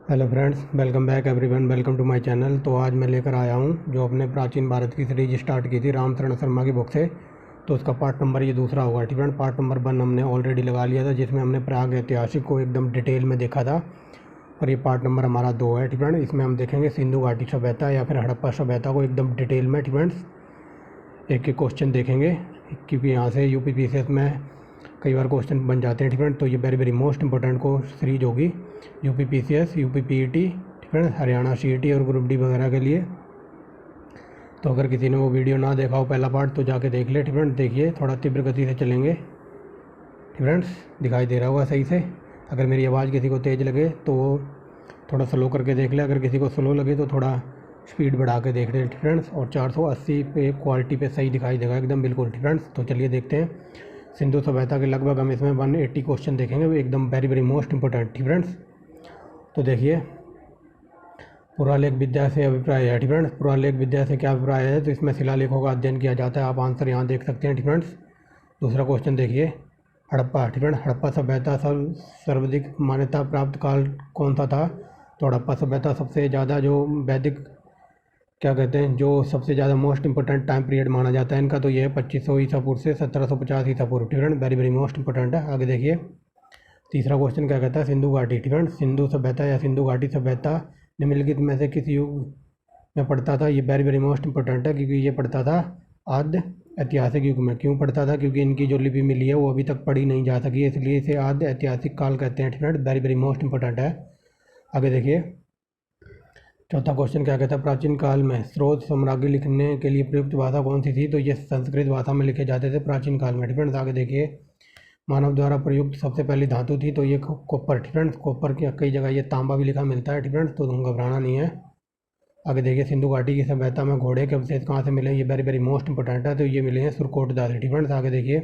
Hello friends, welcome back everyone, welcome to my channel. तो आज मैं लेकर आया हूँ जो अपने प्राचीन भारत की सीरीज स्टार्ट की थी रामचरण शर्मा की बुक से। तो उसका पार्ट नंबर ये दूसरा होगा। ठीक है, पार्ट नंबर 1 हमने ऑलरेडी लगा लिया था जिसमें हमने प्रयाग ऐतिहासिक को एकदम डिटेल में देखा था। और ये पार्ट नंबर हमारा 2 है। ठीक है, इसमें हम देखेंगे सिंधु घाटी सभ्यता या फिर हड़प्पा सभ्यता को एकदम डिटेल में। ठीक है, एक एक क्वेश्चन देखेंगे क्योंकि यहाँ से UPPCS में कई बार क्वेश्चन बन जाते हैं। ठीक है, तो ये वेरी वेरी मोस्ट इंपॉर्टेंट को सीरीज होगी UPPCS, UPPET, ठीक है, हरियाणा CET और ग्रुप डी वगैरह के लिए। तो अगर किसी ने वो वीडियो ना देखा हो पहला पार्ट तो जाके देख ले। ठीक है, देखिए थोड़ा तीव्र गति से चलेंगे। ठीक फ्रेंड्स, दिखाई दे रहा होगा सही से। अगर मेरी आवाज़ किसी को तेज़ लगे तो वो थोड़ा स्लो करके देख ले, अगर किसी को स्लो लगे तो थोड़ा स्पीड बढ़ा के देख ले। ठीक फ्रेंड्स, और 480 पे क्वालिटी पे सही दिखाई देगा एकदम बिल्कुल। ठीक फ्रेंड्स, तो चलिए देखते हैं। सिंधु सभ्यता के लगभग हम इसमें 180 क्वेश्चन देखेंगे, वो एकदम वेरी वेरी मोस्ट इंपॉर्टेंट। ठीक फ्रेंड्स, तो देखिए पुरालेख विद्या से अभिप्राय है। ठीक फ्रेंड्स, पुरालेख विद्या से क्या अभिप्राय है, तो इसमें शिलालेखों का अध्ययन किया जाता है। आप आंसर यहाँ देख सकते हैं। ठीक फ्रेंड्स, दूसरा क्वेश्चन देखिए, हड़प्पा। ठीक है, हड़प्पा सभ्यता सर्वाधिक मान्यता प्राप्त काल कौन सा था। तो हड़प्पा सभ्यता सबसे ज़्यादा जो वैदिक क्या कहते हैं, जो सबसे ज़्यादा मोस्ट इंपॉर्टेंट टाइम पीरियड माना जाता है इनका, तो ये है 2500 ईसा पूर्व से 1750 ईसा पूर्व। ठीक है, वेरी वेरी मोस्ट इंपॉर्टेंट है। आगे देखिए तीसरा क्वेश्चन क्या कहता है, सिंधु घाटी। ठीक है, सिंधु सभ्यता या सिंधु घाटी सभ्यता निम्नलिखित में से किस युग में पड़ता था। ये वेरी वेरी मोस्ट इंपॉर्टेंट है क्योंकि ये पड़ता था आद्य ऐतिहासिक युग में। क्यों पड़ता था, क्योंकि इनकी जो लिपि मिली है वो अभी तक पढ़ी नहीं जा सकी, इसलिए इसे आद्य ऐतिहासिक काल कहते हैं। ठीक है, वेरी वेरी मोस्ट इंपॉर्टेंट है। आगे देखिए चौथा क्वेश्चन क्या कहता है, प्राचीन काल में स्रोत साम्राज्य लिखने के लिए प्रयुक्त भाषा कौन सी थी। तो ये संस्कृत भाषा में लिखे जाते थे प्राचीन काल में। ठीक है, आगे देखिए मानव द्वारा प्रयुक्त सबसे पहली धातु थी, तो ये कॉपर। ठीक है, कॉपर की कई जगह ये तांबा भी लिखा मिलता है। ठीक है, तो तुम घबराना नहीं है। आगे देखिए सिंधु घाटी की सभ्यता में घोड़े के अवशेष कहाँ से मिले, ये वेरी वेरी मोस्ट इंपॉर्टेंट है। तो ये मिले हैं सुरकोटदा से। ठीक है, आगे देखिए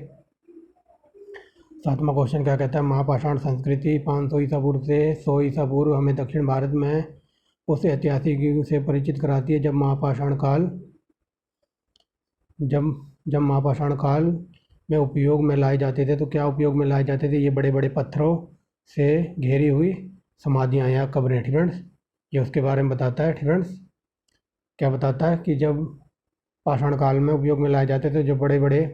सातवां क्वेश्चन क्या कहता है, महापाषाण संस्कृति 500 ईसा पूर्व से 100 ईसा पूर्व हमें दक्षिण भारत में उस ऐतिहासिक युग से परिचित कराती है जब महापाषाण काल में उपयोग में लाए जाते थे। तो क्या उपयोग में लाए जाते थे, ये बड़े बड़े पत्थरों से घेरी हुई समाधियाँ या कब्रें। ठीक है, ये उसके बारे में बताता है। ठीक है, क्या बताता है कि जब पाषाण काल में उपयोग में लाए जाते थे, जो बड़े बड़े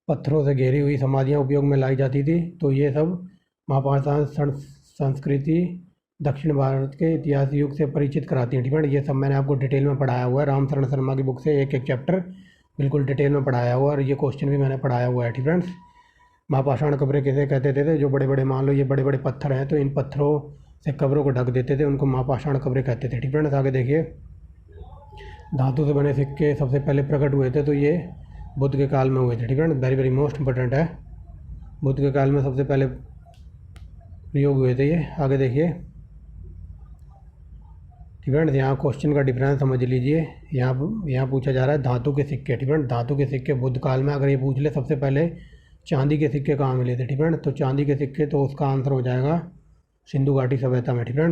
पत्थरों से घेरी हुई समाधियाँ उपयोग में लाई जाती थी, तो ये सब महापाषाण संस्कृति दक्षिण भारत के इतिहास युग से परिचित कराती हैं। ठीक है, ये सब मैंने आपको डिटेल में पढ़ाया हुआ है रामचरण शर्मा की बुक से, एक एक चैप्टर बिल्कुल डिटेल में पढ़ाया हुआ है, और ये क्वेश्चन भी मैंने पढ़ाया हुआ है। ठीक है, महापाषाण कब्रें किसे कहते थे, जो बड़े बड़े मान लो ये बड़े बड़े पत्थर हैं तो इन पत्थरों से कब्रों को ढक देते थे, उनको महापाषाण कब्रें कहते थे। ठीक है, आगे देखिए धातु से बने सिक्के सबसे पहले प्रकट हुए थे, तो ये बुद्ध के काल में हुए थे। ठीक है, वेरी वेरी मोस्ट इंपॉर्टेंट है। बुद्ध के काल में सबसे पहले प्रयोग हुए थे ये। आगे देखिए ठीक है, यहाँ क्वेश्चन का डिफरेंस समझ लीजिए। यहाँ पूछा जा रहा है धातु के सिक्के। ठीक है, धातु के सिक्के बुद्ध काल में, अगर ये पूछ ले सबसे पहले चांदी के सिक्के कहाँ मिले थे। ठीक है, तो चांदी के सिक्के, तो उसका आंसर हो जाएगा सिंधु घाटी सभ्यता में। ठीक है,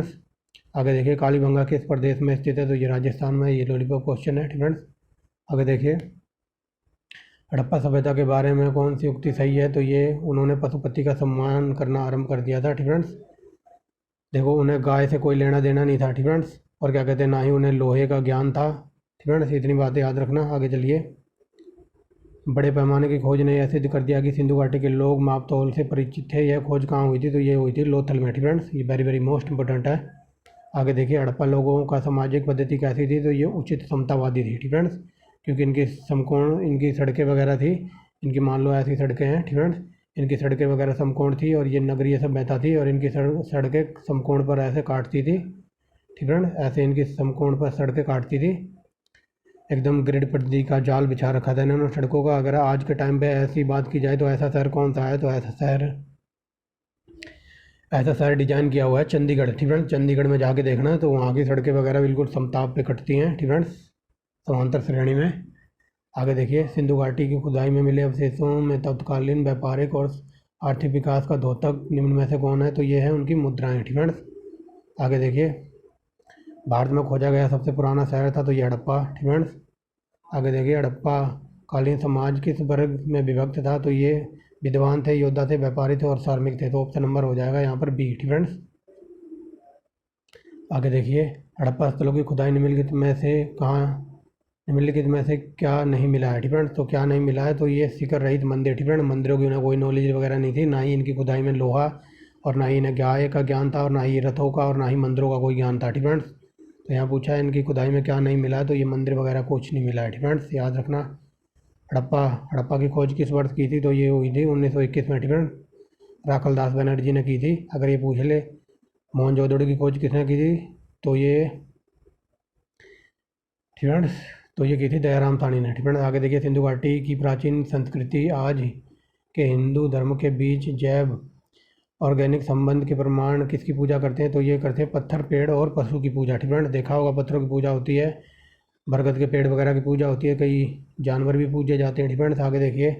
आगे देखिए कालीबंगा किस प्रदेश में स्थित है, तो ये राजस्थान में, ये लॉलीपॉप क्वेश्चन है। ठीक है, आगे देखिए हड़प्पा सभ्यता के बारे में कौन सी उक्ति सही है, तो ये उन्होंने पशुपति का सम्मान करना आरंभ कर दिया था। ठीक है, देखो उन्हें गाय से कोई लेना देना नहीं था। ठीक है, और क्या कहते हैं, ना ही उन्हें लोहे का ज्ञान था। ठीक है, इतनी बातें याद रखना। आगे चलिए बड़े पैमाने की खोज ने यह सिद्ध कर दिया कि सिंधु घाटी के लोग माप तौल से परिचित थे। यह खोज कहाँ हुई थी, तो ये हुई थी लोथल में। ठीक है, ये वेरी वेरी मोस्ट इंपॉर्टेंट है। आगे देखिए हड़प्पा लोगों का सामाजिक पद्धति कैसी थी, तो ये उचित समतावादी थी। ठीक है, क्योंकि इनकी समकोण इनकी सड़कें वगैरह थी, इनकी मान लो ऐसी सड़कें हैं। ठीक है, इनकी सड़कें वगैरह समकोण थी, और ये नगरीय सभ्यता थी, और इनकी सड़कें समकोण पर ऐसे काटती थी। ठीक है, ऐसे इनकी समकोण पर सड़कें काटती थी, एकदम ग्रिड पद्धति का जाल बिछा रखा था इन्होंने सड़कों का। अगर आज के टाइम पे ऐसी बात की जाए तो ऐसा शहर कौन सा है, तो ऐसा शहर डिजाइन किया हुआ है चंडीगढ़। ठीक है, चंडीगढ़ में जाके देखना तो वहाँ की सड़कें वगैरह बिल्कुल समताप पे कटती हैं। ठीक है, समांतर श्रेणी में। आगे देखिए सिंधु घाटी की खुदाई में मिले अवशेषों में तत्कालीन व्यापारिक और आर्थिक विकास का द्योतक निम्न में से कौन है, तो ये है उनकी मुद्राएं। ठीक है, आगे देखिए भारत में खोजा गया सबसे पुराना शहर था, तो ये हड़प्पा। ठीक है, आगे देखिए हड़प्पा कालीन समाज किस वर्ग में विभक्त था, तो ये विद्वान थे, योद्धा थे, व्यापारी थे और श्रमिक थे। तो ऑप्शन नंबर हो जाएगा यहाँ पर बी। ठीक है, आगे देखिए, हड़प्पा स्थलों की खुदाई निम्नलिखित में से कहाँ निम्नलिखित में से क्या नहीं मिला है। ठीक है, तो क्या नहीं मिला है, तो ये शिखर रहित मंदिर। ठीक है, मंदिरों की उन्हें कोई नॉलेज वगैरह नहीं थी, ना ही इनकी खुदाई में लोहा और ना ही इन्हें गाय का ज्ञान था और ना ही रथों का और ना ही मंदिरों का कोई ज्ञान था। ठीक है, तो यहाँ पूछा है इनकी खुदाई में क्या नहीं मिला है, तो ये मंदिर वगैरह कुछ नहीं मिला है। ठीक है, याद रखना। हड़प्पा हड़प्पा की खोज किस वर्ष की थी, तो ये हुई थी 1921 में। ठीक है, राखल दास बनर्जी ने की थी। अगर ये पूछ ले मोहनजोदड़ो की खोज किसने की थी, तो ये ठीक है, तो ये की थी दयाराम साहनी ने। ठीक है, आगे देखिए, सिंधु घाटी की प्राचीन संस्कृति आज के हिंदू धर्म के बीच जैव ऑर्गेनिक संबंध के प्रमाण किसकी पूजा करते हैं, तो ये करते हैं पत्थर, पेड़ और पशु की पूजा। ठीक है, देखा होगा पत्थरों की पूजा होती है, बरगद के पेड़ वगैरह की पूजा होती है, कई जानवर भी पूजे जाते हैं। ठीक है, आगे देखिए,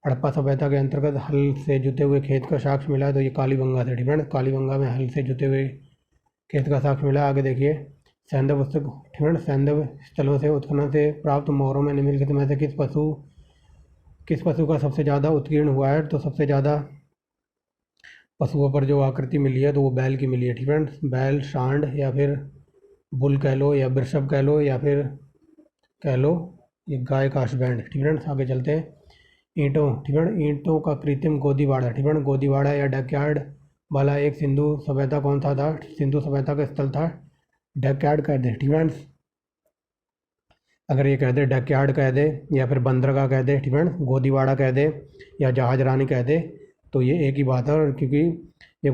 हड़प्पा सभ्यता के अंतर्गत हल से जुते हुए खेत का साक्ष्य मिला है, तो ये कालीबंगा से। ठीक है, कालीबंगा में हल से जुते हुए खेत का साक्ष्य मिला। आगे देखिए, सैंधव पुस्तक। ठीक है, सैंधव स्थलों से उत्खनन से प्राप्त मोहरों में निम्नलिखित में से किस पशु का सबसे ज़्यादा उत्कीर्ण हुआ है, तो सबसे ज़्यादा पशुओं पर जो आकृति मिली है तो वो बैल की मिली है। ठीक है, बैल, सांड या फिर बुल कह लो या वृषभ कह लो या फिर कह लो ये गाय का हस्बैंड। ठीक है, आगे चलते हैं। ईंटों। ठीक है, ईंटों का कृत्रिम गोदीवाड़ा। ठीक है, गोदीवाड़ा या डकयार्ड वाला एक सिंधु सभ्यता कौन सा था, सिंधु सभ्यता का स्थल था डकयार्ड कह दे। ठीक है, अगर ये कह दे डकयार्ड कह दे या फिर बंदरगाह कह दे, ठीक है, गोदीवाड़ा कह दे या जहाज रानी कह दे, तो ये एक ही बात है। और क्योंकि ये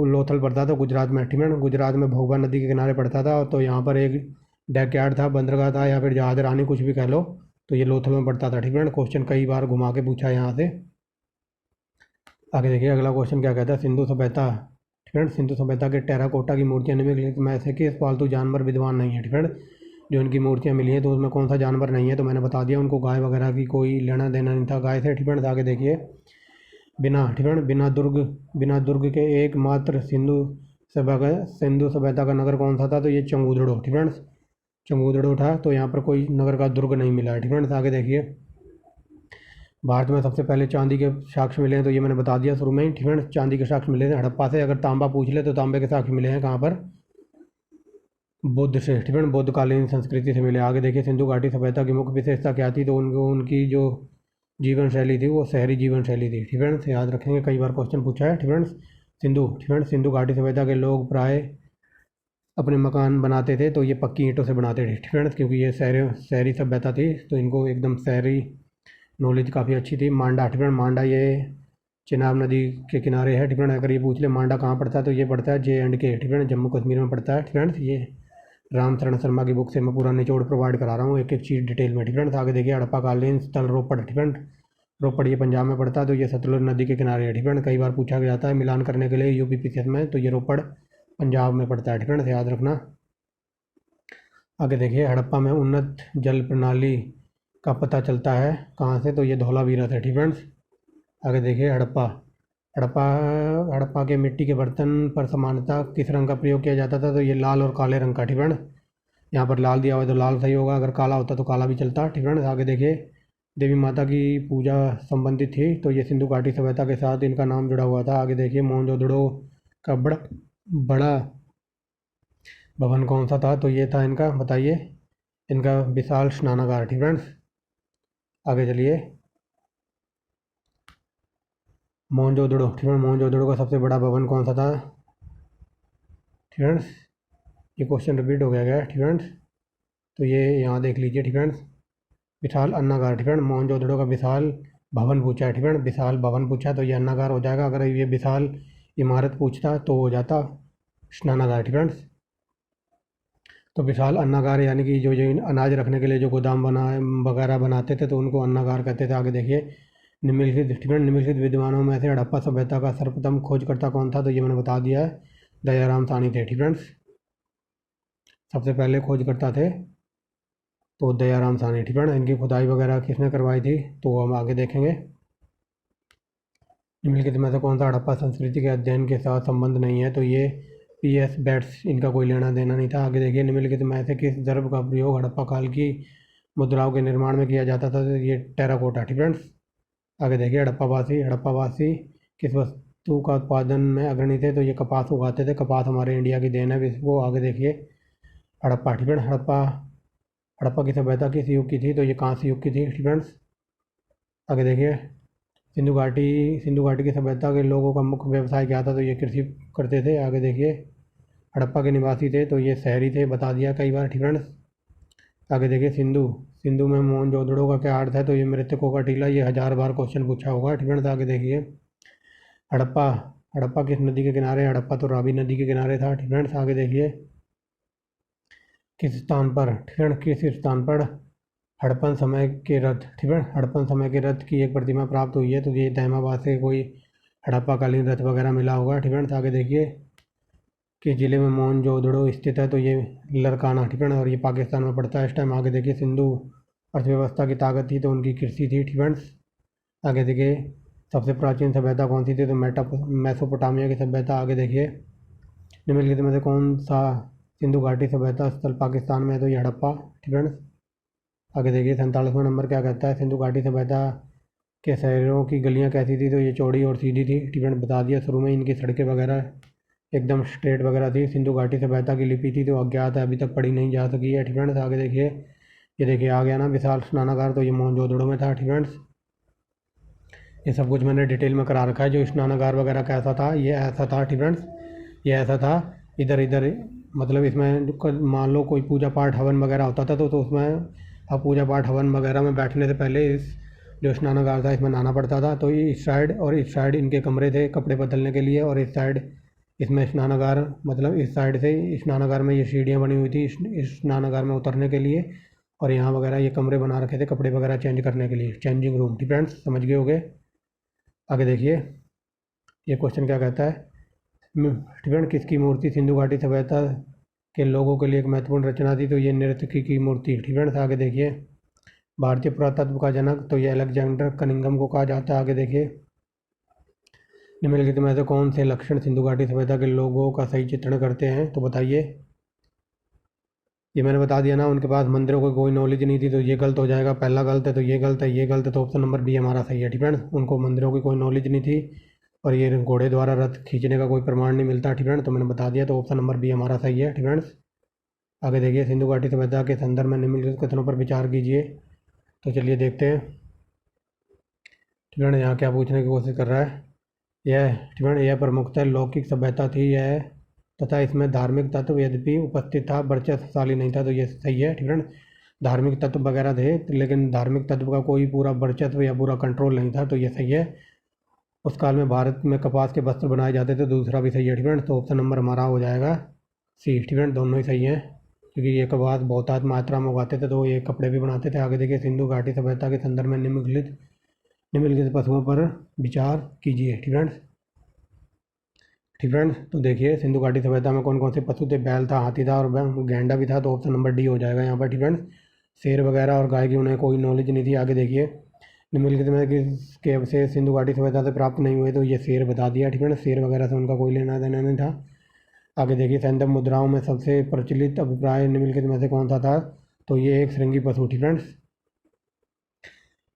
लोथल पड़ता था गुजरात में। ठीक है, गुजरात में भोगवा नदी के किनारे पड़ता था, तो यहाँ पर एक डकयार्ड था, बंदरगाह था या फिर जहाज रानी कुछ भी कह लो, तो ये लोथल में पड़ता था। ठीक है, क्वेश्चन कई बार घुमा के पूछा है यहाँ से। आगे देखिए, अगला क्वेश्चन क्या कहता है, सिंधु सभ्यता। ठीक है, सिंधु सभ्यता के टेराकोटा की मूर्तियाँ निम्नलिखित में से किस पालतू जानवर विद्वान नहीं है। ठीक है, जो इनकी मूर्तियाँ मिली हैं तो उसमें कौन सा जानवर नहीं है, तो मैंने बता दिया, उनको गाय वगैरह की कोई लेना देना नहीं था गाय से। ठीक है, आगे देखिए, बिना। ठीक है, बिना दुर्ग के एकमात्र सिंधु सभ्यता का नगर कौन सा था, तो ये चंगूदड़ो। ठीक है, चंगूदड़ो था, तो यहाँ पर कोई नगर का दुर्ग नहीं मिला है। ठीक है, आगे देखिए, भारत में सबसे पहले चांदी के साक्ष्य मिले हैं, तो ये मैंने बता दिया शुरू में ही। ठीक है, चांदी के साक्ष्य मिले थे हड़प्पा से। अगर तांबा पूछ ले तो तांबे के साक्ष्य मिले हैं कहाँ पर, बुद्ध से। ठीक है, बुद्धकालीन संस्कृति से मिले। आगे देखिए, सिंधु घाटी सभ्यता की मुख्य विशेषता क्या थी, तो उनकी जो जीवन शैली थी वो शहरी जीवन शैली थी। ठीक है, याद रखेंगे, कई बार क्वेश्चन पूछा है। ठीक है, सिंधु घाटी सभ्यता के लोग प्राय अपने मकान बनाते थे तो ये पक्की ईंटों से बनाते थे। ठीक है, क्योंकि ये शहरी सभ्यता थी, तो इनको एकदम शहरी नॉलेज काफ़ी अच्छी थी। मांडा। ठीक है, मांडा ये चिनाब नदी के किनारे है। ठीक है, अगर ये पूछ ले मांडा कहाँ पड़ता है, तो ये पड़ता है J&K। ठीक है, जम्मू कश्मीर में पड़ता है। ठीक है, ये राम शरण शर्मा की बुक से मैं पूरा निचोड़ प्रोवाइड करा रहा हूँ, एक एक चीज़ डिटेल में। ठीक है, आगे देखिए, हड़प्पाकालीन स्थल रोपड़। ठीक है, रोपड़ ये पंजाब में पड़ता है, तो ये सतलुज नदी के किनारे है। ठीक है, कई बार पूछा गया था मिलान करने के लिए UPPCS में, तो ये रोपड़ पंजाब में पड़ता है। ठीक है, याद रखना। आगे देखिए, हड़प्पा में उन्नत जल प्रणाली का पता चलता है कहाँ से, तो ये धौलावीरा है। ठीक है, आगे देखिए, हड़प्पा हड़प्पा हड़प्पा के मिट्टी के बर्तन पर सामान्यतः किस रंग का प्रयोग किया जाता था, तो ये लाल और काले रंग का। ठीक है, यहाँ पर लाल दिया हुआ है तो लाल सही होगा, अगर काला होता तो काला भी चलता। ठीक है, आगे देखिए, देवी माता की पूजा संबंधित थी, तो ये सिंधु घाटी सभ्यता के साथ इनका नाम जुड़ा हुआ था। आगे देखिए, मोहनजोदड़ो का बड़ा बड़ा भवन कौन सा था, तो ये था इनका, बताइए, इनका विशाल स्नानागार। ठीक है, आगे चलिए, मोहनजोदड़ो। ठीक है, मोहनजोदड़ो का सबसे बड़ा भवन कौन सा था। ठीक है, ये क्वेश्चन रिपीट हो गया है। ठीक है, तो ये यहाँ देख लीजिए। ठीक है, विशाल अन्नागार। ठीक है, मोहनजोदड़ो का विशाल भवन पूछा है। ठीक है, विशाल भवन पूछा तो ये अन्नागार हो जाएगा, अगर ये विशाल इमारत पूछता तो हो जाता स्नानागार। ठीक है, तो विशाल अन्नागार यानी कि जो अनाज रखने के लिए जो गोदाम वगैरह बनाते थे तो उनको अन्नागार कहते थे। आगे देखिए, निम्नलिखित विद्वानों में से हड़प्पा सभ्यता का सर्वप्रथम खोजकर्ता कौन था, तो ये मैंने बता दिया है, दयाराम साहनी थे। ठीक है, सबसे पहले खोजकर्ता थे तो दयाराम साहनी। ठीक है, इनकी खुदाई वगैरह किसने करवाई थी, तो हम आगे देखेंगे। निम्नलिखित में से कौन सा हड़प्पा संस्कृति के अध्ययन के साथ संबंध नहीं है, तो ये PS बैट्स, इनका कोई लेना देना नहीं था। आगे देखिए, निम्नलिखित में से किस द्रव्य का प्रयोग हड़प्पा काल की मुद्राओं के निर्माण में किया जाता था, तो ये टेराकोटा। ठीक है, आगे देखिए, हड़प्पावासी किस का उत्पादन में अग्रणी थे, तो ये कपास उगाते थे। कपास हमारे इंडिया की देन है। इसको आगे देखिए, हड़प्पा। ठीक है, हड़प्पा की सभ्यता किस युग की थी? तो ये कांस्य युग की थी स्टूडेंट्स। आगे देखिए, सिंधु घाटी की सभ्यता के लोगों का मुख्य व्यवसाय क्या था? तो ये कृषि करते थे। आगे देखिए, हड़प्पा के निवासी थे, तो ये शहरी थे, बता दिया कई बार। ठीक है। आगे देखिए, सिंधु में मोहनजोदड़ो का क्या अर्थ है? तो ये मृतकों का टीला। ये 1000 बार क्वेश्चन पूछा होगा। ठीक है। आगे देखिए, हड़प्पा हड़प्पा किस नदी के किनारे? हड़प्पा तो रावी नदी के किनारे था। ठीक है। आगे देखिए, किस स्थान पर? ठीक है, किस स्थान पर हड़प्पन समय के रथ? ठीक है, हड़प्पन समय के रथ की एक प्रतिमा प्राप्त हुई है, तो ये तहमाबाद से कोई हड़प्पा कालीन रथ वगैरह मिला होगा। ठीक है। आगे देखिए, किस जिले में मोहनजोदड़ो स्थित है? तो ये लरकाना। ठीक है, और ये पाकिस्तान में पड़ता है इस टाइम। आगे देखिए, सिंधु अर्थव्यवस्था की ताकत थी, तो उनकी कृषि थी। ठीक है। आगे देखिए, सबसे प्राचीन सभ्यता कौन सी थी? तो मेसोपोटामिया की सभ्यता। आगे देखिए, निम्नलिखित में से कौन सा सिंधु घाटी सभ्यता स्थल पाकिस्तान में है? तो ये हड़प्पा। ठीक है। आगे देखिए, 47वां नंबर क्या कहता है? सिंधु घाटी सभ्यता के शहरों की गलियां कैसी थी? तो ये चौड़ी और सीधी थी। ठीक है, बता दिया। शुरू में इनकी सड़कें वगैरह एकदम स्ट्रेट वगैरह थी। सिंधु घाटी सभ्यता की लिपि थी, तो अज्ञात है, अभी तक पढ़ी नहीं जा सकी है। ठीक है। आगे देखिए, ये देखिए आ गया ना विशाल स्नानागार, तो ये मोहनजोदड़ो में था। ठीक है, ये सब कुछ मैंने डिटेल में करा रखा है। जो स्नानागार वगैरह कैसा था, ये ऐसा था। ठीक है, ये ऐसा था। इधर इधर मतलब इसमें मान लो कोई पूजा पाठ हवन वगैरह होता था, तो उसमें अब पूजा पाठ हवन वगैरह में बैठने से पहले इस जो स्नानागार था इसमें नहाना पड़ता था। तो ये इस साइड और इस साइड इनके कमरे थे कपड़े बदलने के लिए, और इस साइड इसमें स्नानागार, मतलब इस साइड से स्नानागार में ये सीढ़ियाँ बनी हुई थी इस स्नानागार में उतरने के लिए, और यहाँ वगैरह ये कमरे बना रखे थे कपड़े वगैरह चेंज करने के लिए, चेंजिंग रूम। ठीक फ्रेंड्स, समझ गए होगे। आगे देखिए, ये क्वेश्चन क्या कहता है? ठीक है, किसकी मूर्ति सिंधु घाटी सभ्यता के लोगों के लिए एक महत्वपूर्ण रचना थी? तो ये नर्तकी की मूर्ति। ठीक है। आगे देखिए, भारतीय पुरातत्व का जनक, तो ये अलेक्जेंडर कनिंघम को कहा जाता है। आगे देखिए, निम्नलिखित में से कौन से लक्षण सिंधु घाटी सभ्यता के लोगों का सही चित्रण करते हैं? तो बताइए। ये मैंने बता दिया ना, उनके पास मंदिरों की कोई नॉलेज नहीं थी, तो ये गलत हो जाएगा। पहला गलत है, तो ये गलत है, ये गलत है, तो ऑप्शन नंबर बी हमारा सही है। ठीक है, उनको मंदिरों की कोई नॉलेज नहीं थी, और ये घोड़े द्वारा रथ खींचने का कोई प्रमाण नहीं मिलता। ठीक है, तो मैंने बता दिया, तो ऑप्शन नंबर बी हमारा सही है। ठीक है। आगे देखिए, सिंधु घाटी सभ्यता के संदर्भ में निम्नलिखित कथनों पर विचार कीजिए। तो चलिए देखते हैं। ठीक है, यहाँ क्या पूछने की कोशिश कर रहा है? यह ठीक है, यह प्रमुखतः लौकिक सभ्यता थी यह, तथा इसमें धार्मिक तत्व यद्यपि उपस्थित था, वर्चस्वशाली नहीं था। तो ये सही है। ठीक है, धार्मिक तत्व वगैरह थे, लेकिन धार्मिक तत्व का कोई पूरा वर्चस्व या पूरा कंट्रोल नहीं था। तो ये सही है। उस काल में भारत में कपास के वस्त्र बनाए जाते थे। दूसरा भी सही है। ठीक है, तो ऑप्शन नंबर हमारा हो जाएगा सी। ठीक है, दोनों ही सही हैं, क्योंकि ये कपास बहुतायत मात्रा में उगाते थे, तो ये कपड़े भी बनाते थे। आगे देखिए, सिंधु घाटी सभ्यता के संदर्भ में निम्नलिखित पशुओं पर विचार कीजिए। ठीक है। ठीक फ्रेंड्स, तो देखिए, सिंधु घाटी सभ्यता में कौन कौन से पशु थे? बैल था, हाथी था, और गैंडा भी था। तो ऑप्शन नंबर डी हो जाएगा यहाँ पर। ठीक फ्रेंड्स, शेर वगैरह और गाय की उन्हें कोई नॉलेज नहीं थी। आगे देखिए, निम्नलिखित में किसके अवशेष सिंधु घाटी सभ्यता से प्राप्त नहीं हुए? तो ये शेर बता दिया। ठीक है ना, शेर वगैरह से उनका कोई लेना देना नहीं था। आगे देखिए, सैंधव मुद्राओं में सबसे प्रचलित अभिप्राय निम्नलिखित में से कौन सा था? तो ये एक श्रृंगी पशु। ठीक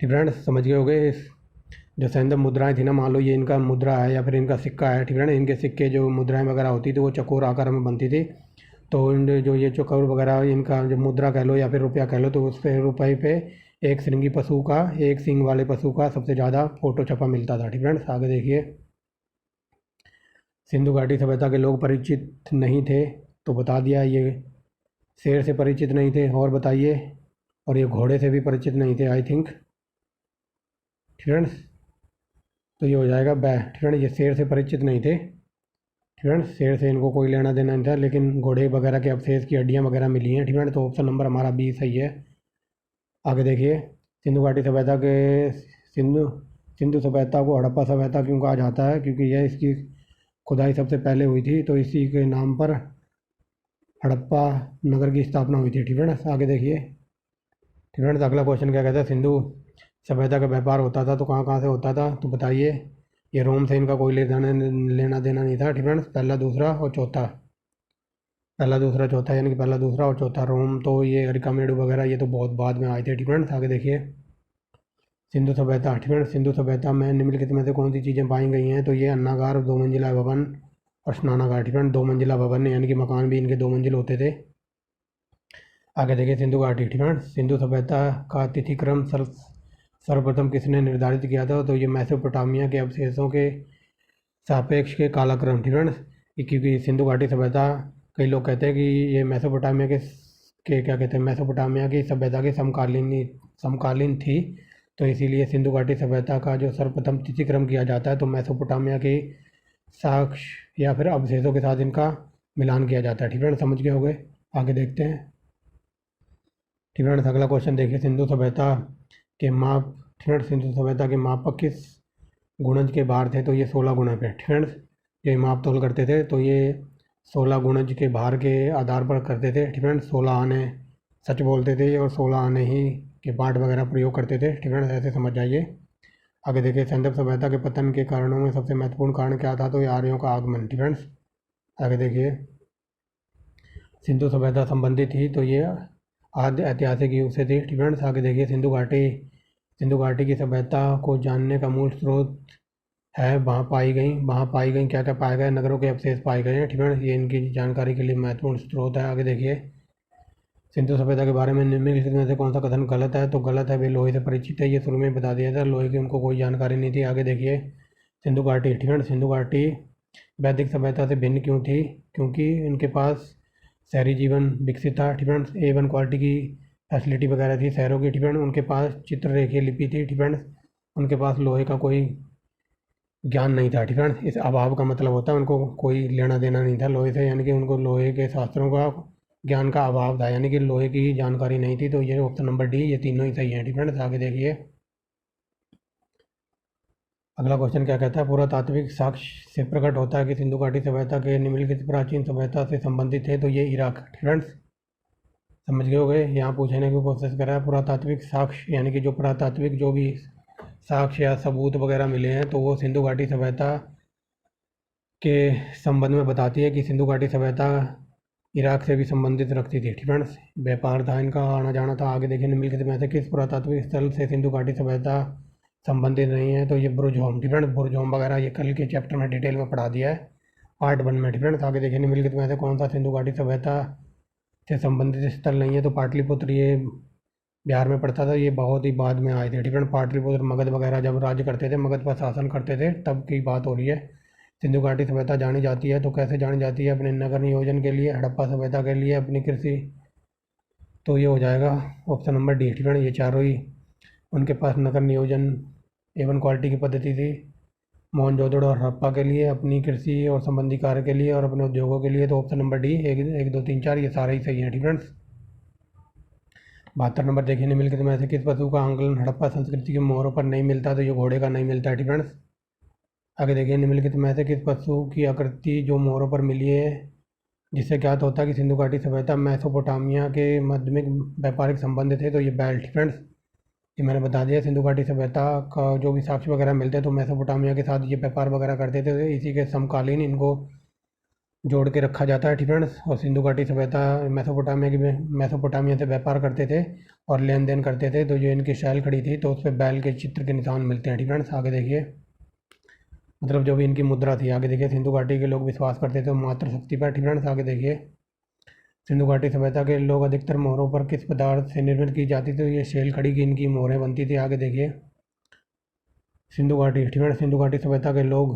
फ्रेंड्स, समझ गए होगे। जो सैंधव मुद्राएं थी ना, मान लो ये इनका मुद्रा है या फिर इनका सिक्का है। ठीक है ना, इनके सिक्के जो मुद्राएं वगैरह होती थी वो चकोर आकार में बनती थी। तो जो ये चकोर वगैरह इनका जो मुद्रा कह लो या फिर रुपया कह लो, तो उस पे रुपये पे एक श्रृंगी पशु का, एक सींग वाले पशु का सबसे ज़्यादा फोटो छपा मिलता था। ठीक फ्रेंड्स, आगे देखिए, सिंधु घाटी सभ्यता के लोग परिचित नहीं थे, तो बता दिया। ये शेर से परिचित नहीं थे, और बताइए। और ये घोड़े से भी परिचित नहीं थे, आई थिंक। फ्रेंड्स, तो ये हो जाएगा बै। ठीक है, ये शेर से परिचित नहीं थे। ठीक है, शेर से इनको कोई लेना देना नहीं था, लेकिन घोड़े वगैरह के अवशेष की हड्डियाँ वगैरह मिली हैं। ठीक है, तो ऑप्शन नंबर हमारा बी सही है। आगे देखिए, सिंधु घाटी सभ्यता के सिंधु सिंधु सभ्यता को हड़प्पा सभ्यता क्यों कहा जाता है? क्योंकि यह इसकी खुदाई सबसे पहले हुई थी, तो इसी के नाम पर हड़प्पा नगर की स्थापना हुई थी। ठीक है ना, आगे देखिए। ठीक है ना, अगला क्वेश्चन क्या कहता है? सिंधु सभ्यता का व्यापार होता था, तो कहाँ कहाँ से होता था? तो बताइए। ये रोम से इनका कोई लेना देना नहीं था। ठीक है, पहला दूसरा और चौथा, पहला दूसरा चौथा, यानी कि पहला दूसरा और चौथा। रोम तो ये अरिकामेडु वगैरह ये तो बहुत बाद में आए थे। ठीक है, आगे देखिए, सिंधु सभ्यता। ठीक है, सिंधु सभ्यता में निम्नलिखित में से कौन सी चीज़ें पाई गई हैं? तो ये अन्नागार, 2 मंजिला भवन और स्नानागार। ठीक है, 2 मंजिला भवन यानी कि मकान भी इनके 2 मंजिल होते थे। आगे देखिए सिंधु घाटी। ठीक है, सिंधु सभ्यता का तिथिक्रम सर्वप्रथम किसने निर्धारित किया था? तो ये मेसोपोटामिया के अवशेषों के सापेक्ष के कालक्रम। ठीक है, क्योंकि सिंधु घाटी सभ्यता, कई लोग कहते हैं कि ये मेसोपोटामिया के क्या कहते हैं, मेसोपोटामिया की सभ्यता के समकालीन थी, तो इसीलिए सिंधु घाटी सभ्यता का जो सर्वप्रथम तिथिक्रम किया जाता है तो मेसोपोटामिया के साक्ष्य या फिर अवशेषों के साथ इनका मिलान किया जाता है। ठीक है, समझ गए होंगे। आगे देखते हैं। ठीक है, अगला क्वेश्चन देखिए, सिंधु सभ्यता के माप। ठीक है, सिंधु सभ्यता के मापक किस गुणज के भार थे? तो ये 16 गुणज पे। ठीक है, ये माप तोल करते थे तो ये 16 गुणज के भार के आधार पर करते थे। ठीक है, 16 आने सच बोलते थे और 16 आने ही के बाट वगैरह प्रयोग करते थे। ठीक है, ऐसे समझ जाइए। आगे देखिए, सिंधु सभ्यता के पतन के कारणों में सबसे महत्वपूर्ण कारण क्या था? तो ये आर्यों का आगमन। ठीक है, आगे देखिए, सिंधु सभ्यता संबंधित थी तो ये आद्य ऐतिहासिक युग से थी। ठीक है, आगे देखिए, सिंधु घाटी की सभ्यता को जानने का मूल स्रोत है वहाँ पाई गई क्या क्या पाए गए? नगरों के अवशेष पाए गए हैं। ठीक है, ये इनकी जानकारी के लिए महत्वपूर्ण स्रोत है। आगे देखिए, सिंधु सभ्यता के बारे में निम्नलिखित में से कौन सा कथन गलत है? तो गलत है, वे लोहे से परिचित है, ये शुरू में बता दिया था, लोहे की उनको कोई जानकारी नहीं थी। आगे देखिए, सिंधु घाटी। ठीक है, सिंधु घाटी वैदिक सभ्यता से भिन्न क्यों थी? क्योंकि इनके पास शहरी जीवन विकसित था। ठीक है, A1 क्वालिटी की फैसिलिटी वगैरह थी शहरों की। ठीक है, उनके पास चित्ररेखीय लिपि थी। ठीक है, उनके पास लोहे का कोई ज्ञान नहीं था। ठीक है, इस अभाव का मतलब होता है उनको कोई लेना देना नहीं था लोहे से, यानी कि उनको लोहे के शास्त्रों का ज्ञान का अभाव था, यानी कि लोहे की जानकारी नहीं थी। तो ये ऑप्शन नंबर डी, ये तीनों ही सही है। ठीक है, आगे देखिए, अगला क्वेश्चन क्या कहता है? पुरातात्विक साक्ष्य से प्रकट होता है कि सिंधु घाटी सभ्यता के निम्नलिखित प्राचीन सभ्यता से संबंधित है। तो ये इराक। ठीक है, समझ गए होंगे। यहाँ पूछने की कोशिश करा है पुरातात्विक साक्ष्य, यानी कि जो पुरातात्विक जो भी साक्ष्य या सबूत वगैरह मिले हैं तो वो सिंधु घाटी सभ्यता के संबंध में बताती है कि सिंधु घाटी सभ्यता इराक से भी संबंधित रखती थी। ठीक है, व्यापार था, इनका आना जाना था। आगे देखिए, निम्नलिखित में से किस पुरातात्विक स्थल से सिंधु घाटी सभ्यता संबंधित नहीं है? तो ये बुर्ज होम। ठीक है, बुर्ज होम वगैरह ये कल के चैप्टर में डिटेल में पढ़ा दिया है, पार्ट 1 में। ठीक है, आगे देखिए, निम्नलिखित में से कौन सा सिंधु घाटी सभ्यता से संबंधित स्थल नहीं है? तो पाटलिपुत्र, ये बिहार में पड़ता था, ये बहुत ही बाद में आए थे। ठीक है, पाटलिपुत्र मगध वगैरह जब राज्य करते थे, मगध पर शासन करते थे, तब की बात हो रही है। सिंधु घाटी सभ्यता जानी जाती है तो कैसे जानी जाती है? अपने नगर नियोजन के लिए, हड़प्पा सभ्यता के लिए, अपनी कृषि। तो ये हो जाएगा ऑप्शन नंबर डी। ठीक है, ये चारों ही उनके पास नगर नियोजन A1 क्वालिटी की पद्धति थी। मोहनजोदड़ो और हड़प्पा के लिए, अपनी कृषि और संबंधी कार्य के लिए और अपने उद्योगों के लिए। तो ऑप्शन नंबर डी, 1 2 3 4 ये सारे ही सही हैं। ठीक है, 72 नंबर देखिए, निम्नलिखित में से किस पशु का आंकलन हड़प्पा संस्कृति के मोहरों पर नहीं मिलता? तो ये घोड़े का नहीं मिलता है। ठीक है, आगे देखिए, निम्नलिखित में से किस पशु की आकृति जो मोहरों पर मिली है जिससे ज्ञात होता है कि सिंधु घाटी सभ्यता मेसोपोटामिया के माध्यमिक व्यापारिक संबंध थे? तो ये बैल। ठीक है, ये मैंने बता दिया, सिंधु घाटी सभ्यता का जो भी साक्ष्य वगैरह मिलते हैं तो मेसोपोटामिया के साथ ये व्यापार वगैरह करते थे, इसी के समकालीन इनको जोड़ के रखा जाता है। ठीक है, और सिंधु घाटी सभ्यता मेसोपोटामिया से व्यापार करते थे और लेन देन करते थे, तो जो इनकी शैल खड़ी थी तो उस पर बैल के चित्र के निशान मिलते हैं। ठीक है, आगे देखिए, मतलब जो भी इनकी मुद्रा थी। आगे देखिए, सिंधु घाटी के लोग विश्वास करते थे मातृ शक्ति पर। ठीक है, आगे देखिए, सिंधु घाटी सभ्यता के लोग अधिकतर मोहरों पर किस पदार्थ से निर्मित की जाती थी? तो ये शैल खड़ी की इनकी मोहरें बनती थी। आगे देखिए, सिंधु घाटी। ठीक है, सिंधु घाटी सभ्यता के लोग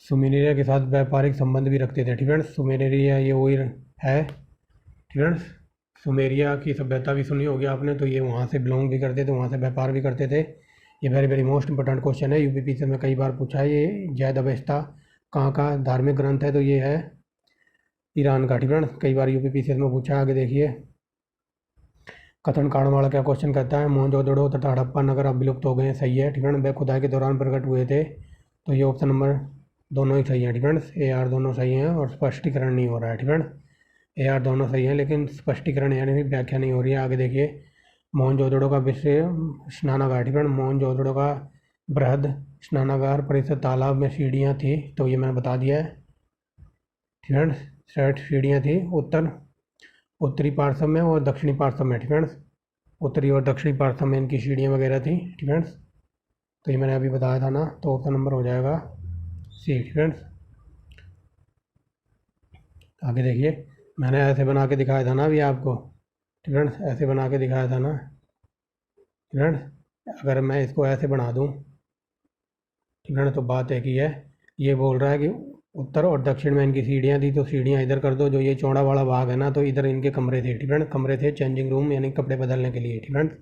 सुमेरिया के साथ व्यापारिक संबंध भी रखते थे। ठीक है, सुमेरिया ये वही है। ठीक है, सुमेरिया की सभ्यता भी सुनी होगी आपने, तो ये वहाँ से बिलोंग भी करते थे, वहाँ से व्यापार भी करते थे। ये very very most important question है, UPPC में कई बार पूछा है। ये जैद अवेस्ता कहाँ का धार्मिक ग्रंथ है? तो ये है ईरान का। ठीक है, कई बार UPPC में पूछा है। आगे देखिए, कथन कारण वाला क्या क्वेश्चन कहता है? मोहनजोदड़ो तथा हड़प्पा नगर अब विलुप्त हो गए हैं। सही है। ठीक है, वे खुदाई के दौरान प्रकट हुए थे। तो ये ऑप्शन नंबर दोनों ही सही है। ठीक है, AR दोनों सही हैं और स्पष्टीकरण नहीं हो रहा है। ठीक है, AR दोनों सही है लेकिन स्पष्टीकरण यानी व्याख्या नहीं हो रही है। आगे देखिए, मोहनजोदड़ो का विश्व स्नानागार। ठीक है, मोहनजोदड़ो का बृहद स्नानागार परिसर तालाब में सीढ़ियाँ थी, तो ये मैंने बता दिया है। ठीक है, 60 सीढ़ियाँ थी उत्तरी पार्श्व में और दक्षिणी पार्श्व में। ठीक है, उत्तरी और दक्षिणी पार्श्व में इनकी सीढ़ियाँ वगैरह थी। ठीक फ्रेंड्स, तो ये मैंने अभी बताया था ना, तो ऑप्शन नंबर हो जाएगा सी। ठीक फ्रेंड्स, आगे देखिए, मैंने ऐसे बना के दिखाया था ना अभी आपको। ठीक फ्रेंड्स, ऐसे बना के दिखाया था ना। ठीक फ्रेंड्स, अगर मैं इसको ऐसे बना दूँ, ठीक फ्रेंड्स, तो बात एक ही है। ये बोल रहा है कि उत्तर और दक्षिण में इनकी सीढ़ियाँ थी, तो सीढ़ियाँ इधर कर दो। जो ये चौड़ा वाला भाग है ना, तो इधर इनके कमरे थे। ठीक फ्रेंड्स, कमरे थे चेंजिंग रूम, यानी कपड़े बदलने के लिए। ठीक फ्रेंड्स,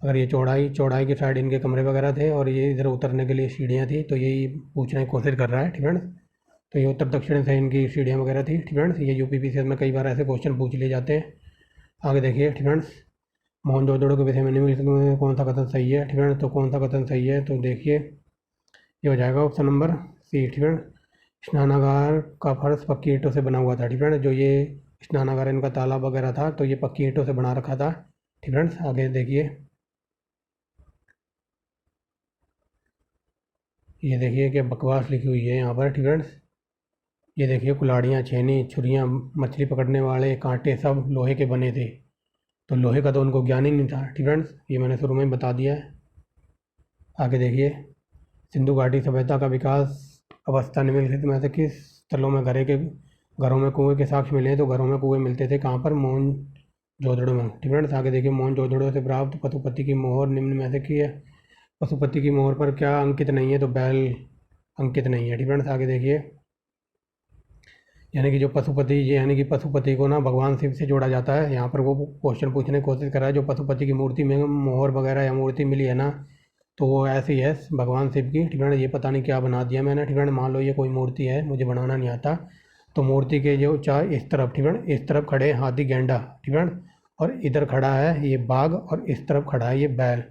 अगर ये चौड़ाई की साइड इनके कमरे वगैरह थे और ये इधर उतरने के लिए सीढ़ियाँ थी, तो यही पूछने की कोशिश कर रहा है। ठीक फ्रेंड्स, तो ये उत्तर दक्षिण से इनकी सीढ़ियाँ वगैरह थी। ठीक फ्रेंड्स, ये यूपीपीसीएस में कई बार ऐसे क्वेश्चन पूछ लिए जाते हैं। आगे देखिए। ठीक फ्रेंड्स, मोहनजोदड़ो के विषय में निम्नलिखित में कौन सा कथन सही है। ठीक फ्रेंड्स, तो कौन सा कथन सही है, तो देखिए ये हो जाएगा ऑप्शन नंबर सी। ठीक फ्रेंड्स, स्नानागार का फर्श पक्की ईंटों से बना हुआ था। ठीक फ्रेंड्स, जो ये स्नानागार इनका तालाब वगैरह था, तो ये पक्की ईंटों से बना रखा था। ठीक फ्रेंड्स, आगे देखिए, ये देखिए कि बकवास लिखी हुई है यहाँ पर। ठीक फ्रेंड्स, ये देखिए, कुल्हाड़ियाँ, छेनी, छुरियाँ, मछली पकड़ने वाले कांटे सब लोहे के बने थे। तो लोहे का तो उनको ज्ञान ही नहीं था। ठीक फ्रेंड्स, ये मैंने शुरू में ही बता दिया है। आगे देखिए, सिंधु घाटी सभ्यता का विकास अवस्था निम्नलिखित में से किस स्थलों में घरों में कुएं के साक्ष्य मिले हैं। तो घरों में कुएं मिलते थे कहाँ पर, मोहनजोदड़ो में। ठीक फ्रेंड्स, आगे देखिए, मोहनजोदड़ो से प्राप्त पशुपति की मोहर निम्न में से की है। पशुपति की मोहर पर क्या अंकित नहीं है, तो बैल अंकित नहीं है। ठीक फ्रेंड्स, आगे देखिए, यानी कि जो पशुपति, यानी कि पशुपति को ना भगवान शिव से जोड़ा जाता है। यहाँ पर वो क्वेश्चन पूछने की कोशिश कर रहा है, जो पशुपति की मूर्ति में मोहर वगैरह या मूर्ति मिली है ना, तो वो ऐसी है भगवान शिव की। ठीक है, ये पता नहीं क्या बना दिया मैंने। ठीक है, मान लो ये कोई मूर्ति है, मुझे बनाना नहीं आता, तो मूर्ति के जो चार इस तरफ, ठीक है, इस तरफ खड़े हैं हाथी गेंडा। ठीक है, और इधर खड़ा है ये बाघ, और इस तरफ खड़ा है ये बैल।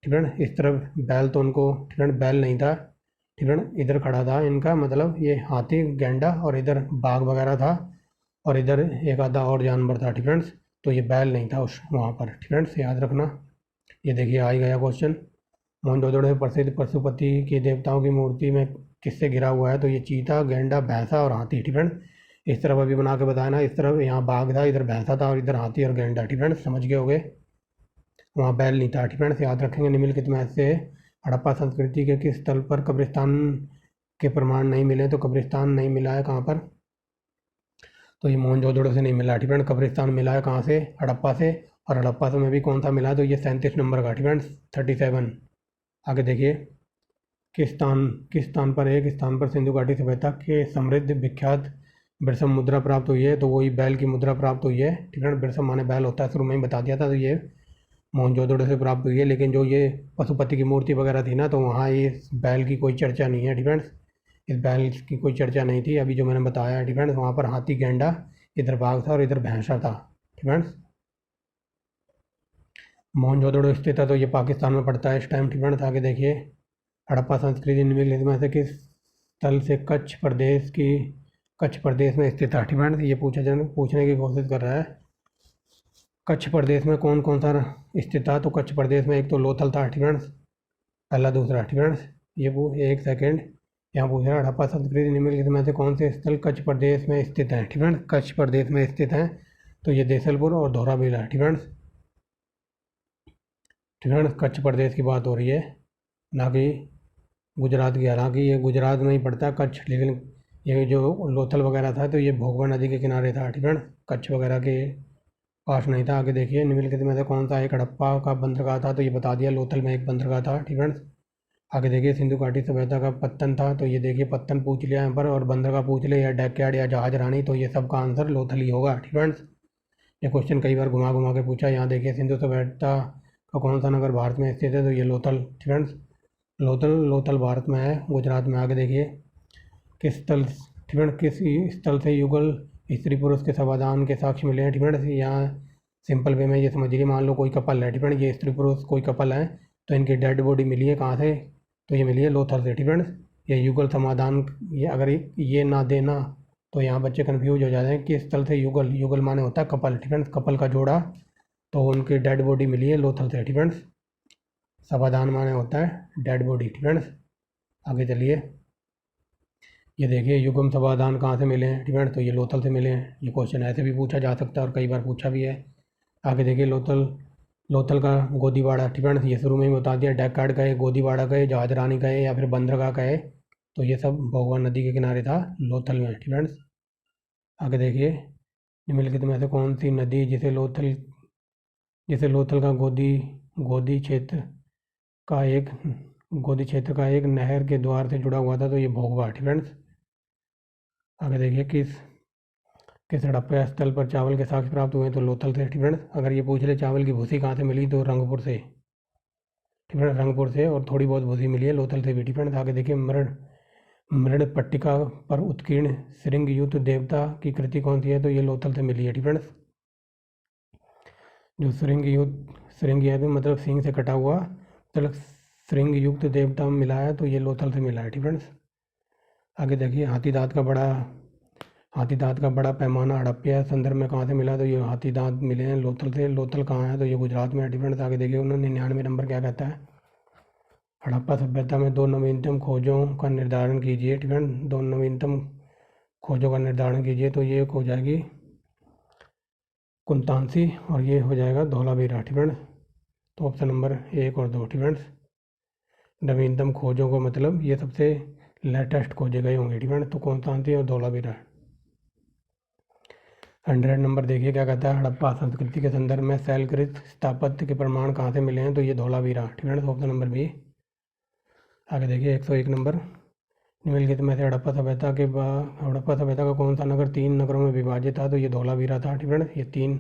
ठीक है, इस तरफ बैल तो उनको, ठीक है, बैल नहीं था। ठीक है, इधर खड़ा था इनका मतलब ये हाथी गेंडा, और इधर बाघ वगैरह था, और इधर एक आधा और जानवर था। ठीक फ्रेंड्स, तो ये बैल नहीं था उस वहाँ पर। ठीक फ्रेंड्स, याद रखना। ये देखिए आ ही गया क्वेश्चन। मोहनजोदड़ो में प्रसिद्ध पशुपति के देवताओं की मूर्ति में किससे घिरा हुआ है, तो ये चीता, गेंडा, भैंसा और हाथी। ठीक फ्रेंड्स, इस तरफ अभी बना के बताया ना, इस तरफ यहाँ बाघ था, इधर भैंसा था, और इधर हाथी और गेंडा। ठीक फ्रेंड्स, समझ गए होगे, वहाँ बैल नहीं था। ठीक फ्रेंड्स, याद रखेंगे। निम्नलिखित में से हड़प्पा संस्कृति के किस स्थल पर कब्रिस्तान के प्रमाण नहीं मिले, तो कब्रिस्तान नहीं मिला है कहाँ पर, तो ये मोहनजोदड़ो से नहीं मिला। ठीक फ्रेंड्स, कब्रिस्तान मिला है कहाँ से, हड़प्पा से, और हड़प्पा से में भी कौन सा मिला है, तो ये 37 नंबर का। ठीक फ्रेंड्स, 37। आगे देखिए, किस स्थान पर, एक स्थान पर सिंधु घाटी सभ्यता के समृद्ध विख्यात बिरसम मुद्रा प्राप्त हुई है, तो वही बैल की मुद्रा प्राप्त हुई है। ठीक है, बिरसम माने बैल होता है, शुरू में ही बता दिया था, तो ये मोहनजोदड़ो से प्राप्त हुई है। लेकिन जो ये पशुपति की मूर्ति वगैरह थी ना, तो वहाँ ये बैल की कोई चर्चा नहीं है। ठीक फ्रेंड्स, इस बैल की कोई चर्चा नहीं थी, अभी जो मैंने बताया। ठीक फ्रेंड्स, वहाँ पर हाथी, गेंडा, इधर बाघ था और इधर भैंसा था। ठीक फ्रेंड्स, मोहनजोदड़ो स्थित है, तो ये पाकिस्तान में पड़ता है इस टाइम। ठीक फ्रेंड्स, आगे देखिए, हड़प्पा संस्कृति निम्नलिखित में से किस स्थल से कच्छ प्रदेश में स्थित है। ठीक फ्रेंड्स, ये पूछने की कोशिश कर रहा है, कच्छ प्रदेश में कौन कौन सा स्थित था, तो कच्छ प्रदेश में एक तो लोथल था। ठीक फ्रेंड्स, पहला, दूसरा। ठीक फ्रेंड्स, ये एक सेकेंड, यहाँ पूछ रहा है हड़प्पा संस्कृति निम्नलिखित में से कौन से स्थल कच्छ प्रदेश में स्थित हैं। ठीक फ्रेंड्स, कच्छ प्रदेश में स्थित हैं, तो ये देसलपुर और धौराबिल है। ठीक फ्रेंड्स, ठीक है, कच्छ प्रदेश की बात हो रही है, ना कि गुजरात की। हालांकि ये गुजरात में ही पड़ता है कच्छ, लेकिन ये जो लोथल वगैरह था, तो ये भोगवा नदी के किनारे था। ठीक है, कच्छ वगैरह के पास नहीं था। आगे देखिए, निम्नलिखित में से कौन सा एक हड़प्पा का बंदरगाह था, तो ये बता दिया, लोथल में एक बंदरगाह था। ठीक है, आगे देखिए, सिंधु घाटी सभ्यता का पत्तन था, तो ये देखिए पत्तन पूछ लिया यहाँ पर, और बंदरगाह पूछ ले, या डैकयार्ड या जहाज रानी, तो ये सब का आंसर लोथल ही होगा। ठीक है, ये क्वेश्चन कई बार घुमा घुमा के पूछा। यहाँ देखिए, सिंधु सभ्यता का कौन सा नगर भारत में स्थित है, तो ये लोथल। ठीक है, लोथल भारत में है, गुजरात में। आगे देखिए, किस स्थल से युगल स्त्री पुरुष के समाधान के साक्ष्य मिले हैं। ठीक है, यहाँ सिंपल वे में ये समझिए, मान लो कोई कपल है। ठीक है, ये स्त्री पुरुष कोई कपल है, तो इनकी डेड बॉडी मिली है कहाँ से, तो ये मिली है लोथल से। ठीक है, ये युगल समाधान, ये अगर ये ना देना तो यहाँ बच्चे कन्फ्यूज हो जाते हैं कि स्थल से युगल माने होता है कपल। ठीक है, कपल का जोड़ा, तो उनकी डेड बॉडी मिली है लोथल से। ठीक है, समाधान माने होता है डेड बॉडी। ठीक है, आगे चलिए, ये देखिए, युगम समाधान कहाँ से मिले हैं। ठीक है, तो ये लोथल से मिले हैं। ये क्वेश्चन ऐसे भी पूछा जा सकता है और कई बार पूछा भी है। आगे देखिए, लोथल लोथल का गोदीवाड़ा, ठीक है। ये शुरू में ही बता दिया, डेक्कार्ड गए, गोदीवाड़ा गए, जहाज रानी गए या फिर बंदरगाह गए, तो ये सब भोगवा नदी के किनारे था लोथल में, ठीक है। आगे देखिए, निम्नलिखित में से कौन सी नदी जिसे लोथल का गोदी क्षेत्र का एक गोदी क्षेत्र का एक नहर के द्वार से जुड़ा हुआ था, तो ये भोगवा, ठीक है। आगे देखिए, किस हड़प्पा स्थल पर चावल के साक्ष्य प्राप्त हुए, तो लोथल से, ठीक है। अगर ये पूछ ले चावल की भूसी कहाँ से मिली, तो रंगपुर से, ठीक है, रंगपुर से, और थोड़ी बहुत भूसी मिली है लोथल से भी, ठीक है। आगे देखिए, मृण पट्टिका पर उत्कीर्ण श्रृंग युक्त देवता की कृति कौन सी है, तो ये लोथल से मिली है, ठीक है। जो श्रृंग युक्त मतलब सिंह से कटा हुआ, मतलब श्रृंग युक्त देवता मिला है, तो ये लोथल से मिला है, ठीक है। आगे देखिए, हाथी दांत का बड़ा पैमाना हड़प्पा संदर्भ में कहाँ से मिला, तो ये हाथी दांत मिले हैं लोथल से। लोथल कहाँ है, तो ये गुजरात में है, ठीक है। आगे देखिए, 99 नंबर क्या कहता है, हड़प्पा सभ्यता में 2 नवीनतम खोजों का निर्धारण कीजिए, ठीक है। 2 नवीनतम खोजों का निर्धारण कीजिए, तो ये हो जाएगी कुंतांसी और ये हो जाएगा धौलावीरा, ठीक है। तो ऑप्शन नंबर 1 और 2, ठीक है। नवीनतम खोजों को मतलब ये सबसे लेटेस्ट खोजे गए होंगे, ठीक है। तो कुंतांसी और धौलावीरा। 100 नंबर देखिए क्या कहता है, हड़प्पा संस्कृति के संदर्भ में शैलकृत स्थापत्य के प्रमाण कहाँ से मिले हैं, तो ये धौलावीरा, ठीक है। तो ऑप्शन नंबर बी। आगे देखिए, 101 नंबर, निम्नलिखित में से हड़प्पा सभ्यता का कौन सा नगर 3 नगरों में विभाजित था, तो ये धौलावीरा था, ठीक है। ये 3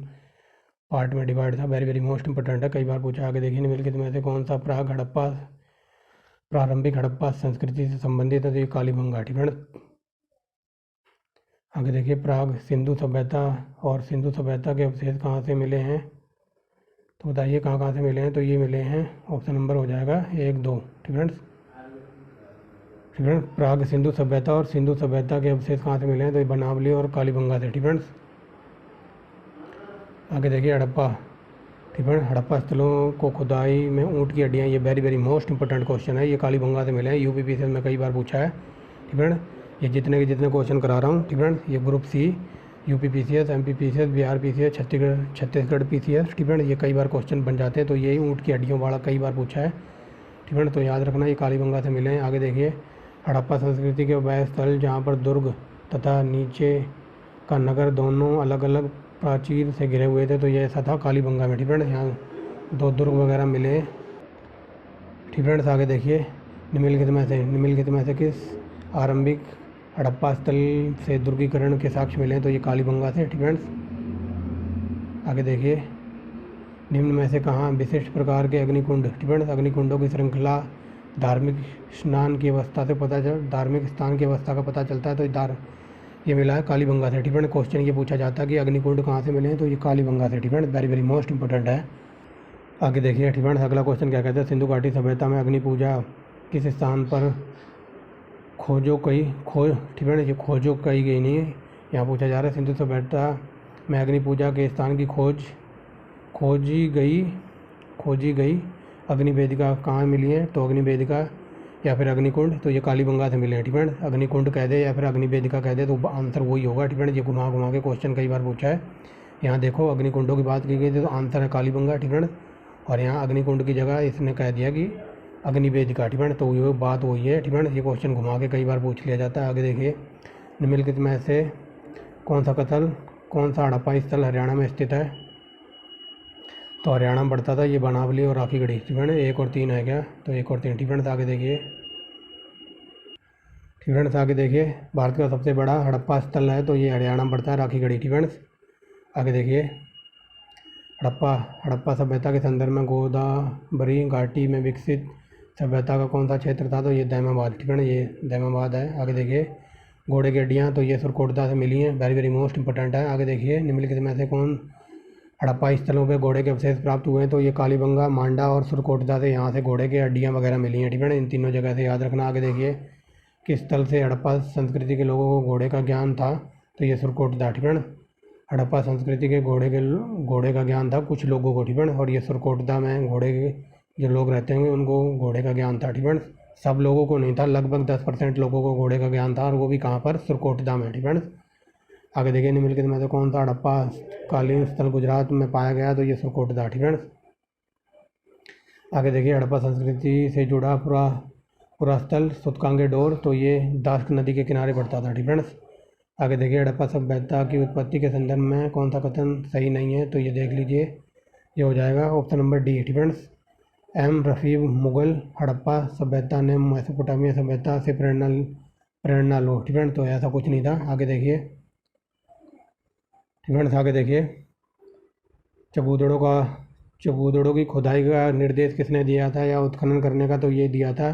पार्ट में डिवाइड था, वेरी वेरी मोस्ट इंपॉर्टेंट है, कई बार पूछा। आगे देखिए, निम्नलिखित में से कौन सा प्रारंभिक हड़प्पा संस्कृति से संबंधित है, तो ये कालीबंगा, ठीक है। आगे देखिए, प्राग सिंधु सभ्यता और सिंधु सभ्यता के अवशेष कहाँ से मिले हैं, तो बताइए कहाँ कहाँ से मिले हैं, तो ये मिले हैं, ऑप्शन नंबर हो जाएगा 1, 2, ठीक है। प्राग सिंधु सभ्यता और सिंधु सभ्यता के अवशेष कहाँ से मिले हैं, तो ये बनावली और कालीबंगा से, ठीक है। आगे देखिए, हड़प्पा, ठीक है। हड़प्पा स्थलों को खुदाई में ऊँट की हड्डियाँ, ये very very most important question है, ये कालीबंगा से मिले हैं, यूपीपीसीएस में कई बार पूछा है, ठीक है। ये जितने के जितने क्वेश्चन करा रहा हूँ, ठीक है। ये group C, UPPCS, MPPCS, Bihar PCS, Chhattisgarh PCS, ठीक है। ये कई बार क्वेश्चन बन जाते हैं, तो यही ऊँट की हड्डियों वाला कई बार पूछा है, ठीक है। तो याद रखना ये कालीबंगा से मिले हैं। आगे देखिए, हड़प्पा संस्कृति के वह स्थल जहाँ पर दुर्ग तथा नीचे का नगर दोनों अलग अलग प्राचीर से घिरे हुए थे, तो ये ऐसा था कालीबंगा में, ठीक है। यहाँ 2 दुर्ग वगैरह मिले, ठीक है। आगे देखिए, निम्नलिखित में से किस आरंभिक हड़प्पा स्थल से दुर्गीकरण के साक्ष्य मिले हैं, तो ये कालीबंगा से, ठीक है। आगे देखिए, निम्न में से कहाँ विशिष्ट प्रकार के अग्निकुंड, ठीक है, अग्निकुंडों की श्रृंखला धार्मिक स्थान की अवस्था का पता चलता है, तो ये मिला है कालीबंगा से, ठीक है। क्वेश्चन ये पूछा जाता है कि अग्निकुंड कहाँ से मिले हैं, तो ये कालीबंगा से, ठीक है। वेरी वेरी मोस्ट इंपॉर्टेंट है। आगे देखिए, ठीक है, अगला क्वेश्चन क्या कहता है, सिंधु घाटी सभ्यता में अग्नि पूजा किस स्थान पर ठीक है। ये खोजो कही गई नहीं है, यहाँ पूछा जा रहा है सिंधु सभ्यता में अग्नि पूजा के स्थान की खोजी गई अग्नि वेदिका कहाँ मिली है, तो अग्नि वेदिका या फिर अग्निकुंड, तो ये कालीबंगा से मिले हैं, ठीक है। अग्निकुंड कह दे या फिर अग्नि वेदिका कह दे, तो आंसर वही होगा, ठीक है। ये घुमा घुमा के क्वेश्चन कई बार पूछा है। यहाँ देखो, अग्निकुंडों की बात की गई थी, तो आंसर है कालीबंगा, ठीक है। और यहाँ अग्निकुंड की जगह इसने कह दिया कि अग्नि वेदिका, ठीक है। तो ये बात वही है, ठीक है। ये क्वेश्चन घुमा के कई बार पूछ लिया जाता है। आगे देखिए, निम्नलिखित में से कौन सा हड़प्पा स्थल हरियाणा में स्थित है, तो हरियाणा में पड़ता था, ये बनावली और राखीगढ़ी, ठीक है। 1 और 3 है क्या, तो 1 और 3, ठीक है। आगे देखिए, ठीक है। आगे देखिए, भारत का सबसे बड़ा हड़प्पा स्थल है, तो ये हरियाणा में पड़ता है, राखीगढ़ी, ठीक है। आगे देखिए, हड़प्पा सभ्यता के संदर्भ में गोदावरी घाटी में विकसित सभ्यता का कौन सा क्षेत्र था, तो ये दैमाबाद, ठीक है। ये दैमाबाद है। आगे देखिए, घोड़े की हड्डियाँ, तो ये सुरकोटदा से मिली हैं, वेरी वेरी मोस्ट इंपॉर्टेंट है। आगे देखिए, निम्नलिखित में से कौन हड़प्पा स्थलों पे घोड़े के अवशेष प्राप्त हुए हैं, तो ये कालीबंगा, मांडा और सुरकोटदा से, यहाँ से घोड़े की हड्डियाँ वगैरह मिली हैं, ठीक है। इन तीनों जगह से याद रखना। आगे देखिए, किस स्थल से हड़प्पा संस्कृति के लोगों को घोड़े का ज्ञान था, तो ये सुरकोटदा, ठीक है। हड़प्पा संस्कृति के घोड़े का ज्ञान था कुछ लोगों को, ठीक है। और ये सुरकोटदा में घोड़े के जो लोग रहते हैं उनको घोड़े का ज्ञान था, ठीक है। सब लोगों को नहीं था, लगभग 10% लोगों को घोड़े का ज्ञान था, और वो भी कहाँ पर, सुरकोटदा में, ठीक है। आगे देखिए, निम्नलिखित में से कौन सा हड़प्पा कालीन स्थल गुजरात में पाया गया, तो ये सुरकोटदा, ठीक है। आगे देखिए हड़प्पा संस्कृति से जुड़ा पुरास्थल सुतकांगे डोर, तो ये दास्क नदी के किनारे पड़ता था। ठीक फ्रेंड्स। आगे देखिए हड़प्पा सभ्यता की उत्पत्ति के संदर्भ में कौन सा कथन सही नहीं है, तो ये देख लीजिए, ये हो जाएगा ऑप्शन नंबर डी। ठीक फ्रेंड्स। एम रफीब मुगल हड़प्पा सभ्यता ने मेसोपोटामिया सभ्यता से प्रेरणा लो। ठीक फ्रेंड्स। तो ऐसा कुछ नहीं था। आगे देखिए ठीक फ्रेंड्स, आगे देखिए चबूतरों की खुदाई का निर्देश किसने दिया था या उत्खनन करने का, तो ये दिया था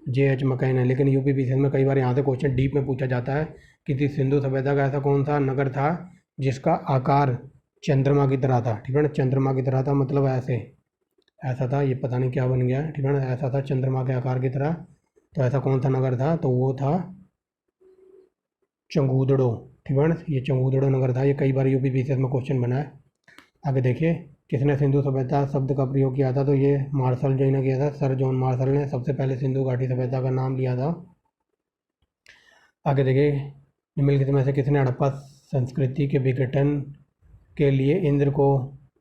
J.H. मकैन है। लेकिन यूपीपीसीएस में कई बार यहाँ से क्वेश्चन डीप में पूछा जाता है कि सिंधु सभ्यता का ऐसा कौन सा नगर था जिसका आकार चंद्रमा की तरह था। ठीक है ना, चंद्रमा की तरह था मतलब ऐसा था, ये पता नहीं क्या बन गया। ठीक है ना, ऐसा था चंद्रमा के आकार की तरह। तो ऐसा कौन सा नगर था, तो वो था चंगूदड़ो। ठीक है ना, ये चंगूदड़ो नगर था। ये कई बार यूपीपीसीएस में क्वेश्चन बना है। आगे देखिए किसने सिंधु सभ्यता शब्द का प्रयोग किया था, तो ये मार्शल जो ने किया था, सर जॉन मार्शल ने सबसे पहले सिंधु घाटी सभ्यता का नाम लिया था। आगे देखिए निम्नलिखित में से किसने हड़प्पा संस्कृति के विघटन के लिए इंद्र को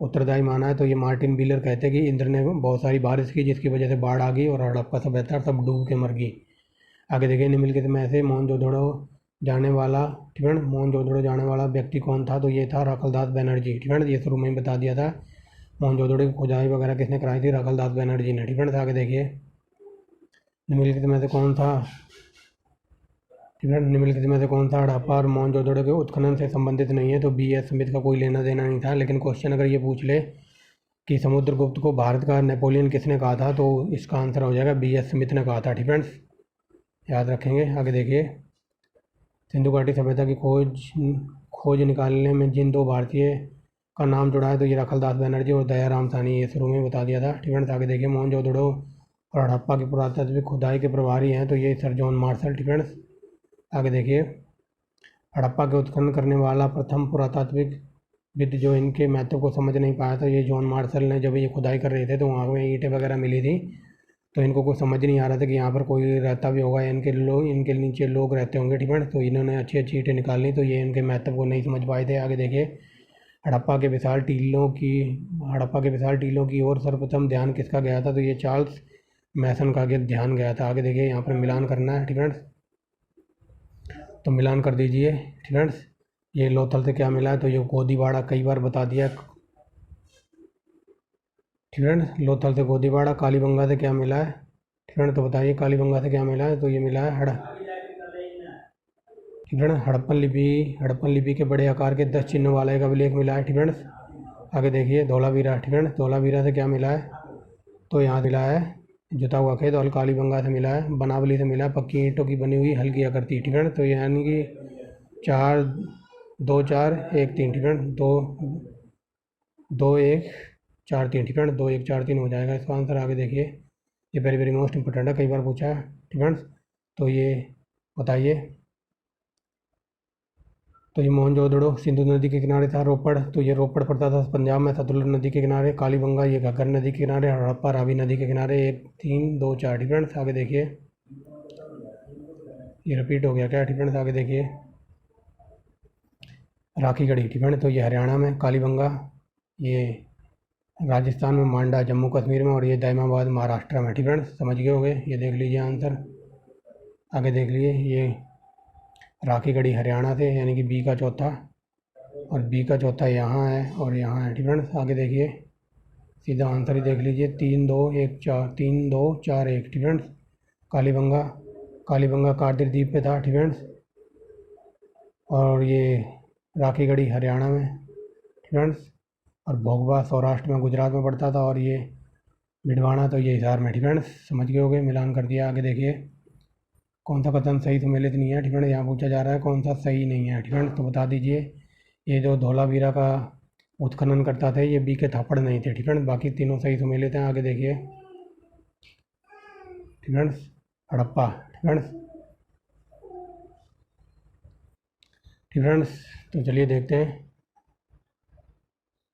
उत्तरदायी माना है, तो ये मार्टिन बीलर कहते हैं कि इंद्र ने बहुत सारी बारिश की जिसकी वजह से बाढ़ आ गई और हड़प्पा सभ्यता सब डूब के मर गई। आगे देखिए निम्नलिखित में से मोहनजोदड़ो जाने वाला, ठीक है, मोहनजोदड़ो जाने वाला व्यक्ति कौन था, तो ये था राखलदास बनर्जी। ठीक है, ये शुरू में ही बता दिया था। मोहनजोदड़ो की खुदाई वगैरह किसने कराई थी, राखलदास बनर्जी ने। ठीक है, आगे देखिए निम्नलिखित में से कौन था, ठीक है, निम्नलिखित में से कौन सा हड़प्पा और मोहनजोदड़ो के उत्खनन से संबंधित नहीं है, तो B.S. स्मिथ का कोई लेना देना नहीं था। लेकिन क्वेश्चन अगर ये पूछ ले कि समुद्रगुप्त को भारत का नेपोलियन किसने कहा था, तो इसका आंसर हो जाएगा B.S. स्मिथ ने कहा था। ठीक फ्रेंड्स, याद रखेंगे। आगे देखिए सिंधु घाटी सभ्यता की खोज निकालने में जिन दो भारतीय का नाम जुड़ा है, तो ये राखलदास बनर्जी और दयाराम साहनी, ये शुरू में बता दिया था। ठीक है, आगे देखिए मोहनजोदड़ो और हड़प्पा की पुरातात्विक खुदाई के प्रभारी हैं, तो ये सर जॉन मार्शल। ठीक है, आगे देखिए हड़प्पा के उत्खनन करने वाला प्रथम पुरातात्विक विद जो इनके महत्व को समझ नहीं पाया था, ये जॉन मार्शल ने। जब ये खुदाई कर रहे थे तो वहाँ में ईंटें वगैरह मिली थी, तो इनको कुछ समझ नहीं आ रहा था कि यहाँ पर कोई रहता भी होगा, इनके नीचे लोग रहते होंगे। ठीक है, तो इन्होंने अच्छी अच्छी ईंटें निकाली, तो ये इनके महत्व को नहीं समझ पाए थे। आगे देखिए हड़प्पा के विशाल टीलों की ओर सर्वप्रथम ध्यान किसका गया था, तो ये चार्ल्स मैसन का ध्यान गया था। आगे देखिए यहाँ पर मिलान करना है। ठीक है, तो मिलान कर दीजिए। ठीक है, ये लोथल से क्या मिला है, तो ये गोदीवाड़ा, कई बार बता दिया। ठीक है, लोथल से गोदीवाड़ा। कालीबंगा से क्या मिला है, ठीक है, तो बताइए कालीबंगा से क्या मिला है, तो ये मिला है ठीक है ना, हड़प्पन लिपि के बड़े आकार के 10 चिन्हों वाला एक अभिलेख मिला है। ठीक है, आगे देखिए धौलावीरा। ठीक है, धौलावीरा से क्या मिला है, तो यहाँ मिला है जुता हुआ खेत। और कालीबंगा से मिला है, बनावली से मिला है पक्की ईंटों की बनी हुई हल्की आकृति। ठीक है, तो यानी कि 4 2 4 1 3। ठीक है, 2 2 1 4 3। ठीक है, 2 1 4 3 हो जाएगा इसका आंसर। आगे देखिए ये वेरी वेरी मोस्ट इंपॉर्टेंट है, कई बार पूछा है। ठीक है, तो ये बताइए, तो ये मोहनजोदड़ो सिंधु नदी के किनारे था। रोपड़, तो ये रोपड़ पड़ता था पंजाब में, सतलुज नदी के किनारे। कालीबंगा ये घग्गर नदी के किनारे। हड़प्पा रावी नदी के किनारे। 1 3 2 4। ठीक है, आगे देखिए ये रिपीट हो गया क्या। ठीक है, आगे देखिए राखीगढ़ी। ठीक है, तो ये हरियाणा में। कालीबंगा ये राजस्थान में, मांडा जम्मू कश्मीर में, और ये दैमाबाद महाराष्ट्र में। ठीक है, समझ गए होंगे, ये देख लीजिए आंसर। आगे देख लीजिए ये राखीगढ़ी हरियाणा से, यानी कि बी का चौथा, और बी का चौथा यहाँ है और यहाँ है। ठीक है, आगे देखिए सीधा आंसर ही देख लीजिए, 3 2 1 4 3 2 4 1। ठीक है, कालीबंगा कारगिल द्वीप पे था। ठीक है, और ये राखीगढ़ी हरियाणा में। ठीक है, और भोगवा सौराष्ट्र में, गुजरात में पड़ता था, और ये भिडवाना तो ये हिसार में। ठीक है, समझ गए होगे, मिलान कर दिया। आगे देखिए कौन सा कथन सही सम्मिलित नहीं है। ठीक है, यहाँ पूछा जा रहा है कौन सा सही नहीं है। ठीक है, तो बता दीजिए। ये जो धौलावीरा का उत्खनन करता था ये बी के थापड़ नहीं थे। ठीक है, बाकी तीनों सही सम्मिलित हैं। आगे देखिए ठीक है, हड़प्पा। ठीक है, ठीक है, तो चलिए देखते हैं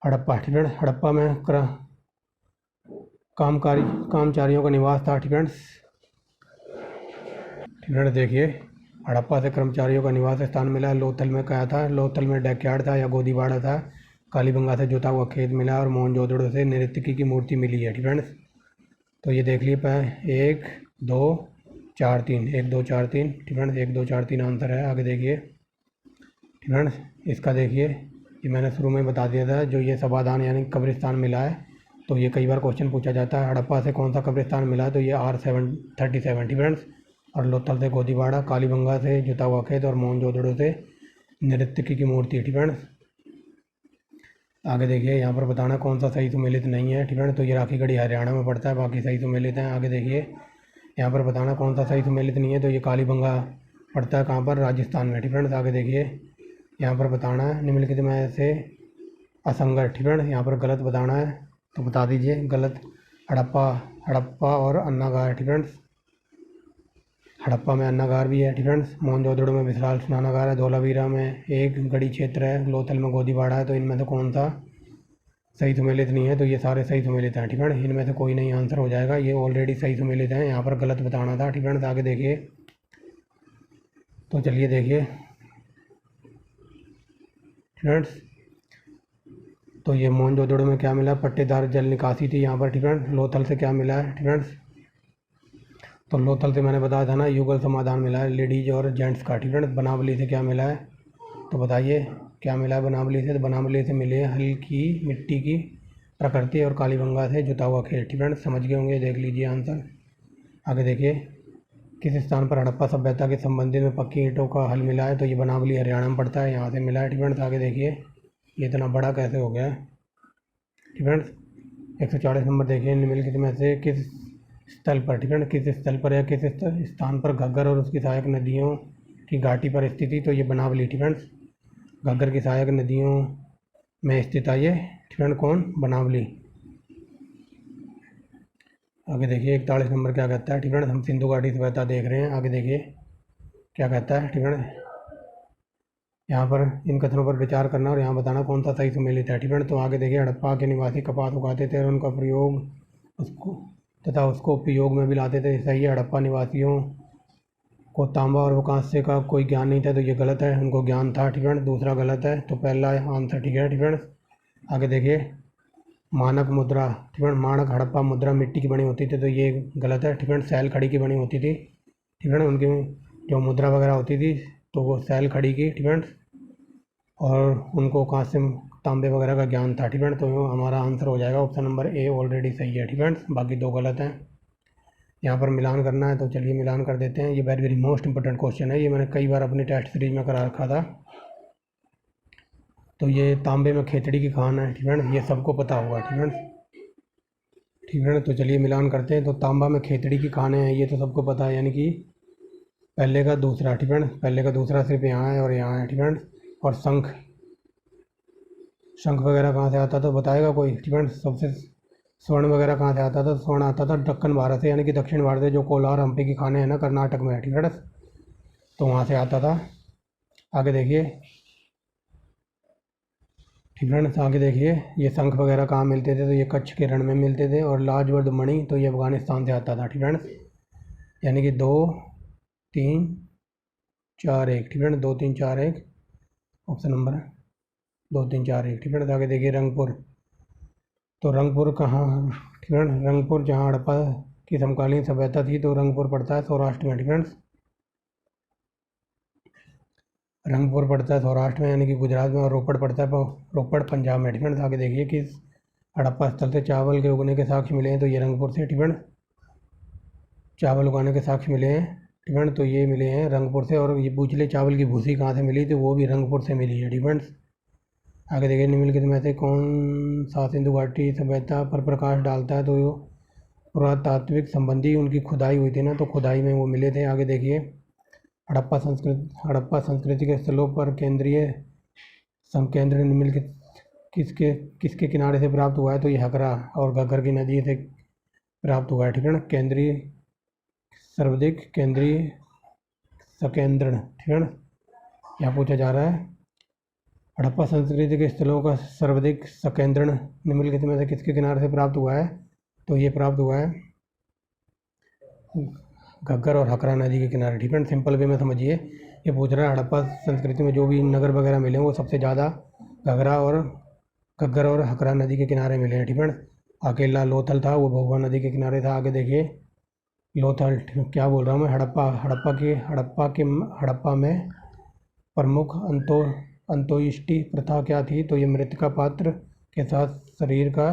हड़प्पा। ठीक है, हड़प्पा में कामचारियों का निवास था। ठीक है, ठीक है, देखिए हड़प्पा से कर्मचारियों का निवास स्थान मिला। लोथल में क्या था, लोथल में डैकयार्ड था या गोदीवाड़ा था। कालीबंगा से जुता हुआ खेत मिला, और मोहनजोदड़ो से नर्तकी की मूर्ति मिली है। ठीक है, तो ये देख लिए 1 2 4 3, 1 2 4 3, ठीक है। 1 2 4 3 आंसर है। आगे देखिए, ठीक है। इसका देखिए, ये मैंने शुरू में बता दिया था, जो ये समाधान यानी कब्रिस्तान मिला है, तो ये कई बार क्वेश्चन पूछा जाता है। हड़प्पा से कौन सा कब्रिस्तान मिला है, तो ये R737, ठीक है। और लोथल से गोदीबाड़ा, कालीबंगा से जुता हुआ खेत और मोहनजोदड़ो से नृत्यकी की मूर्ति, ठीक है। आगे देखिए, यहाँ पर बताना कौन सा सही सुमेलित नहीं है, ठीक है। तो ये राखीगढ़ी हरियाणा में पड़ता है, बाकी सही सुमेलित हैं। आगे देखिए, यहाँ पर बताना कौन सा सही सुमेलित नहीं है, तो ये कालीबंगा पड़ता है कहाँ पर, राजस्थान में, ठीक है। आगे देखिए, यहाँ पर बताना है निम्नलिखित में से असंगत, ठीक है। यहाँ पर गलत बताना है, तो बता दीजिए गलत। हड़प्पा और अन्नागार, ठीक है। हड़प्पा में अन्नागार भी है, ठीक है। मोहनजोदड़ो में विशाल स्नानागार है, धोलावीरा में एक गढ़ी क्षेत्र है, लोथल में गोदीबाड़ा है। तो इनमें से कौन सा सही सुमेलित नहीं है, तो ये सारे सही सुमेलित हैं, ठीक है। इनमें से कोई नहीं आंसर हो जाएगा, ये ऑलरेडी सही सुमेलित हैं। यहाँ पर गलत बताना था, ठीक है। आगे देखिए, तो चलिए देखिए फ्रेंड्स, तो ये मोहनजोदड़ो में क्या मिला, पट्टेदार जल निकासी थी यहाँ पर, ठीक है। लोथल से क्या मिला है, ठीक है। तो लोथल से मैंने बताया था ना, युगल समाधान मिला है लेडीज और जेंट्स का, ठीक है। बनावली से क्या मिला है, तो बताइए क्या मिला है बनावली से। तो बनावली से मिले हल्की मिट्टी की प्रकृति और कालीबंगा से जुता हुआ खेत, ठीक है। समझ गए होंगे, देख लीजिए आंसर। आगे देखिए, किस स्थान पर हड़प्पा सभ्यता के संबंधित में पक्की ईंटों का हल मिला है, तो ये बनावली हरियाणा में पड़ता है, यहाँ से मिला है, ठीक है। आगे देखिए, ये इतना बड़ा कैसे हो गया, ठीक है। 140 नंबर देखिए, निम्नलिखित में से किस स्थल पर, ठीक है, किस स्थल पर या किस स्थान पर घग्गर और उसकी सहायक नदियों की घाटी पर स्थित थी, तो ये बनावली, ठीक है। घग्गर की सहायक नदियों में स्थित है ये, ठीक है। कौन, बनावली। आगे देखिए, 41 नंबर क्या कहता है, ठीक है। हम सिंधु घाटी सभ्यता देख रहे हैं। आगे देखिए क्या कहता है, ठीक है। यहाँ पर इन कथनों पर विचार करना और यहाँ बताना कौन सा सही सुमेलित है, ठीक है। तो आगे देखिए, हड़प्पा के निवासी कपास उगाते थे और उनका प्रयोग उसको तथा उसको उपयोग में भी लाते थे, सही है। हड़प्पा निवासियों को तांबा और कांस्य का कोई ज्ञान नहीं था, तो ये गलत है, उनको ज्ञान था, ठीक है। दूसरा गलत है, तो पहला आंसर ठीक है, ठीक है। आगे देखिए, मानक मुद्रा, ठीक है। मानक हड़प्पा मुद्रा मिट्टी की बनी होती थी, तो ये गलत है, ठीक है। सैल खड़ी की बनी होती थी, ठीक है। उनकी जो मुद्रा वगैरह होती थी, तो वो सैल खड़ी की, ठीक है। और उनको कांस्य तांबे वगैरह का ज्ञान था, ठीक है। तो हमारा आंसर हो जाएगा ऑप्शन नंबर ए, ऑलरेडी सही है, ठीक है। बाकी दो गलत हैं। यहाँ पर मिलान करना है, तो चलिए मिलान कर देते हैं। ये very very most important question है, ये मैंने कई बार अपनी टेस्ट सीरीज में करा रखा था। तो ये तांबे में खेतड़ी की खान है, ठीक है, ये सबको पता होगा, ठीक है, ठीक है। तो चलिए मिलान करते हैं। तो तांबा में खेतड़ी की खाने हैं, ये तो सबको पता है, यानी कि पहले का दूसरा, ठीक है। पहले का दूसरा सिर्फ यहाँ है और यहाँ है, ठीक है। और शंख, शंख वगैरह कहाँ से आता था बताएगा कोई, ठीक है। सबसे स्वर्ण वगैरह कहाँ से आता था, स्वर्ण आता था दक्कन भारत से, यानी कि दक्षिण भारत से, जो कोलार हम्पी की खाने हैं ना, कर्नाटक में है, ठीक है। तो वहाँ से आता था। आगे देखिए, ठीक है। तो आगे देखिए, ये शंख वगैरह कहाँ मिलते थे, तो ये कच्छ के रण में मिलते थे। और लाजवर्द मणि, तो ये अफगानिस्तान से आता था, ठीक है। यानी कि 2 3 4 1, ठीक है। 2 3 4 1 ऑप्शन नंबर है, 2 3 4 1, ठीक है। आगे देखिए, रंगपुर, तो रंगपुर कहाँ, ठीक है। रंगपुर जहाँ हड़प्पा की समकालीन सभ्यता थी, तो रंगपुर पड़ता है सौराष्ट्र में, ठीक है। रंगपुर पड़ता है सौराष्ट्र में, यानी कि गुजरात में। और रोपड़ पड़ता है रोपड़ पंजाब में, ठीक है। आगे देखिए, कि हड़प्पा स्थल से चावल के उगने के साक्ष्य मिले हैं, तो ये रंगपुर से, ठीक है। चावल उगाने के साक्ष्य मिले हैं, ठीक है। तो ये मिले हैं रंगपुर से। और ये पूछले चावल की भूसी कहाँ से मिली, तो वो भी रंगपुर से मिली है, ठीक है। आगे देखिए, निम्नलिखित में से कौन सा सिंधु घाटी सभ्यता पर प्रकाश डालता है, तो पुरातात्विक संबंधी उनकी खुदाई हुई थी ना, तो खुदाई में वो मिले थे। आगे देखिए, हड़प्पा संस्कृति के स्थलों पर केंद्रीय संकेंद्र निम्नलिखित किसके किसके किनारे से प्राप्त हुआ है, तो ये हकरा और घग्गर की नदी से प्राप्त हुआ है, ठीक है। केंद्रीय सर्वाधिक केंद्रीय संकेंद्रण, ठीक है। यहाँ पूछा जा रहा है, हड़प्पा संस्कृति के स्थलों का सर्वाधिक संकेंद्रण निम्नलिखित में से किसके किनारे से प्राप्त हुआ है, तो ये प्राप्त हुआ है घग्गर और हकरा नदी के किनारे, ठीक है। सिंपल वे में समझिए, ये पूछ रहा है हड़प्पा संस्कृति में जो भी नगर वगैरह मिले वो सबसे ज़्यादा घग्गर और हकरा नदी के किनारे मिले हैं, ठीक है। अकेला लोथल था, वो भोगवा नदी के किनारे था। आगे देखिए लोथल, क्या बोल रहा हूँ मैं, हड़प्पा में प्रमुख अंत्येष्टि प्रथा क्या थी? तो ये मृतका पात्र के साथ शरीर का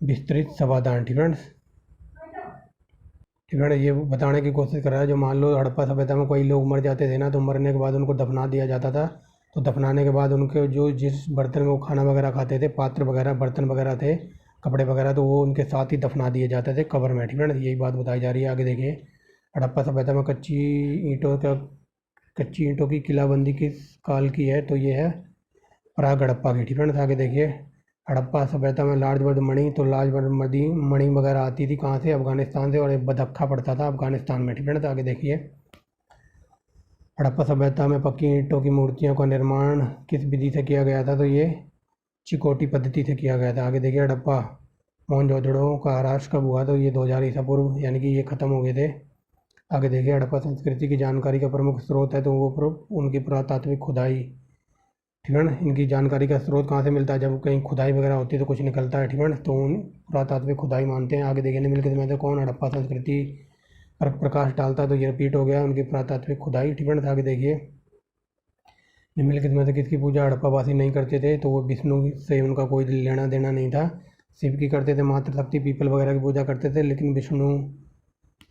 विस्तृत शवादान। ठीक है, ये बताने की कोशिश कर रहा है, जो मान लो हड़प्पा सभ्यता में कोई लोग मर जाते थे ना, तो मरने के बाद उनको दफना दिया जाता था। तो दफनाने के बाद उनके जो जिस बर्तन में वो खाना वगैरह खाते थे, पात्र वगैरह बर्तन वगैरह थे, कपड़े वगैरह, तो वो उनके साथ ही दफना दिए जाते थे कब्र में। ठीक है ना, यही बात बताई जा रही है। आगे देखिए हड़प्पा सभ्यता में कच्ची ईंटों की किलाबंदी किस काल की है? तो ये है प्राग हड़प्पा की। ठीक है ना, आगे देखिए हड़प्पा सभ्यता में लार्जबर्ग मणि, तो लार्जबर्ग मणि वगैरह आती थी कहाँ से? अफगानिस्तान से, और एक बदख्खा पड़ता था अफगानिस्तान में। ठीक है ना, तो आगे देखिए हड़प्पा सभ्यता में पक्की ईंटों की मूर्तियों का निर्माण किस विधि से किया गया था? तो ये चिकोटी पद्धति से किया गया था। आगे देखिए हड़प्पा मोहनजोदड़ो का ह्रास कब हुआ? तो ये 2000 ईसा पूर्व, यानी कि ये ख़त्म हो गए थे। आगे देखिए हड़प्पा संस्कृति की जानकारी का प्रमुख स्रोत है, तो वो उनकी पुरातात्विक खुदाई। ठीक है ना, इनकी जानकारी का स्रोत कहाँ से मिलता है? जब कहीं खुदाई वगैरह होती है तो कुछ निकलता है। ठीक है ना, तो उन पुरातात्विक खुदाई मानते हैं। आगे देखिए निम्नलिखित में से कौन हड़प्पा संस्कृति पर प्रकाश डालता है? तो ये रिपीट हो गया उनकी पुरातात्विक खुदाई। ठीक है ना, आगे देखिए निम्नलिखित में से किसकी पूजा हड़प्पावासी नहीं करते थे? तो वो विष्णु से उनका कोई लेना देना नहीं था। शिव की करते थे, मातृशक्ति पीपल वगैरह की पूजा करते थे, लेकिन विष्णु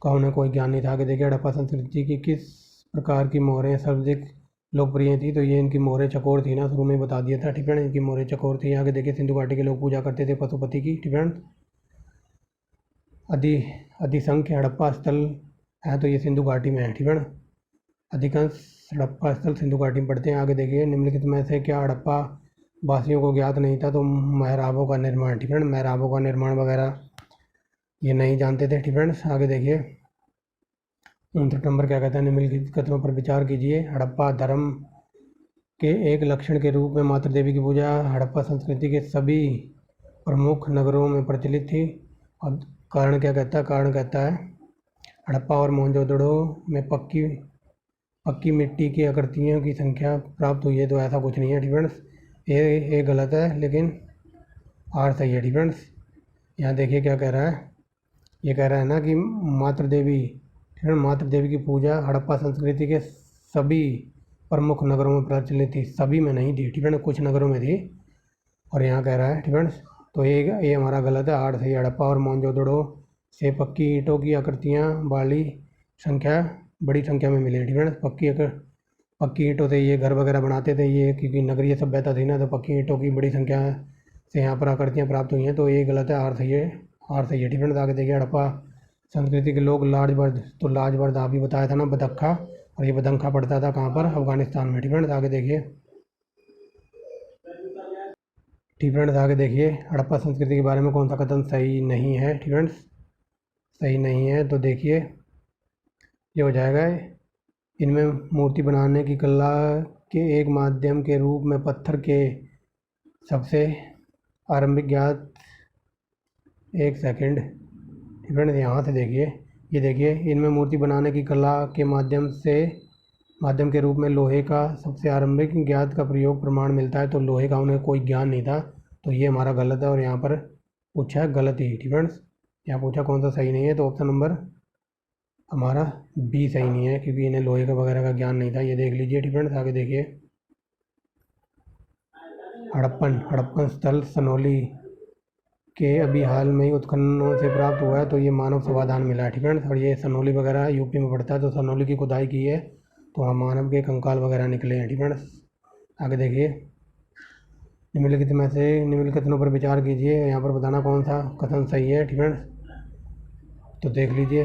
का उन्हें कोई ज्ञान नहीं था। आगे देखिए हड़प्पा संस्कृति की किस प्रकार की मोहरें सर्वाधिक लोकप्रिय थी? तो ये इनकी मोहरें चकोर थी ना, शुरू में बता दिया था। ठीक है ना, इनकी मोहरें चकोर थी। आगे देखिए सिंधु घाटी के लोग पूजा करते थे पशुपति की। ठीक है ना, अधि अधिसंख्य हड़प्पा स्थल है, तो ये सिंधु घाटी में है। ठीक है ना, अधिकांश हड़प्पा स्थल सिंधु घाटी में पड़ते हैं। आगे देखिए निम्नलिखित में से क्या हड़प्पा वासियों को ज्ञात नहीं था? तो मेहराबों का निर्माण। ठीक है ना, मेहराबों का निर्माण वगैरह ये नहीं जानते थे। ठीक है ना, आगे देखिए 59 नंबर क्या कहता है? निम्नलिखित कथनों पर विचार कीजिए। हड़प्पा धर्म के एक लक्षण के रूप में मातृ देवी की पूजा हड़प्पा संस्कृति के सभी प्रमुख नगरों में प्रचलित थी। और कारण क्या कहता है? कारण कहता है हड़प्पा और मोहनजोदड़ो में पक्की मिट्टी की आकृतियों की संख्या प्राप्त हुई है। तो ऐसा कुछ नहीं है। ठीक है, ये गलत है, लेकिन आर सही है। ठीक है, यहाँ देखिए क्या कह रहा है, ये कह रहा है ना कि मातृ देवी, ठीक है, मातृ देवी की पूजा हड़प्पा संस्कृति के सभी प्रमुख नगरों में प्रचलित थी। सभी में नहीं थी। ठीक है ना, कुछ नगरों में थी। और यहाँ कह रहा है, ठीक है, तो ये हमारा गलत है, आर सही। हड़प्पा और मोहनजोदड़ो से पक्की ईंटों की आकृतियाँ बड़ी संख्या में मिली। ठीक है ना, पक्की ईंटों से ये घर वगैरह बनाते थे, ये क्योंकि नगरीय सभ्यता थी ना, तो पक्की ईंटों की बड़ी संख्या से यहाँ पर आकृतियाँ प्राप्त हुई हैं। तो ये गलत है, आर सही है, आर सही है। ठीक है ना, आगे देखिए हड़प्पा संस्कृति के लोग लाजवर्द, तो लाजवर्द अभी बताया था ना, बदख्खा, और ये बदख्खा पड़ता था कहाँ पर? अफगानिस्तान में। ठीक है ना, आगे देखिए आगे देखिए हड़प्पा संस्कृति के बारे में कौन सा कथन सही नहीं है? ठीक है, सही नहीं है, तो देखिए ये हो जाएगा, इनमें मूर्ति बनाने की कला के एक माध्यम के रूप में पत्थर के सबसे आरंभिक ज्ञात, एक सेकंड, ठीक है ना, यहाँ से देखिए, ये देखिए इनमें मूर्ति बनाने की कला के माध्यम के रूप में लोहे का सबसे आरंभिक ज्ञात का प्रयोग प्रमाण मिलता है। तो लोहे का उन्हें कोई ज्ञान नहीं था, तो ये हमारा गलत है। और यहाँ पर पूछा है गलत ही। ठीक है, यहाँ पूछा कौन सा सही नहीं है, तो ऑप्शन नंबर हमारा बी सही नहीं है, क्योंकि इन्हें लोहे का वगैरह का ज्ञान नहीं था। ये देख लीजिए। ठीक है, आगे देखिए हड़प्पन स्थल सनोली के अभी हाल में ही उत्खननों से प्राप्त हुआ है, तो ये मानव समाधान मिला है। ठीक है, और ये सनोली वगैरह यूपी में पड़ता है, तो सनोली की खुदाई की है, तो वहाँ मानव के कंकाल वगैरह निकले हैं। ठीक है, आगे देखिए निम्नलिखित कथनों पर विचार कीजिए, यहाँ पर बताना कौन सा कथन सही है। ठीक है, तो देख लीजिए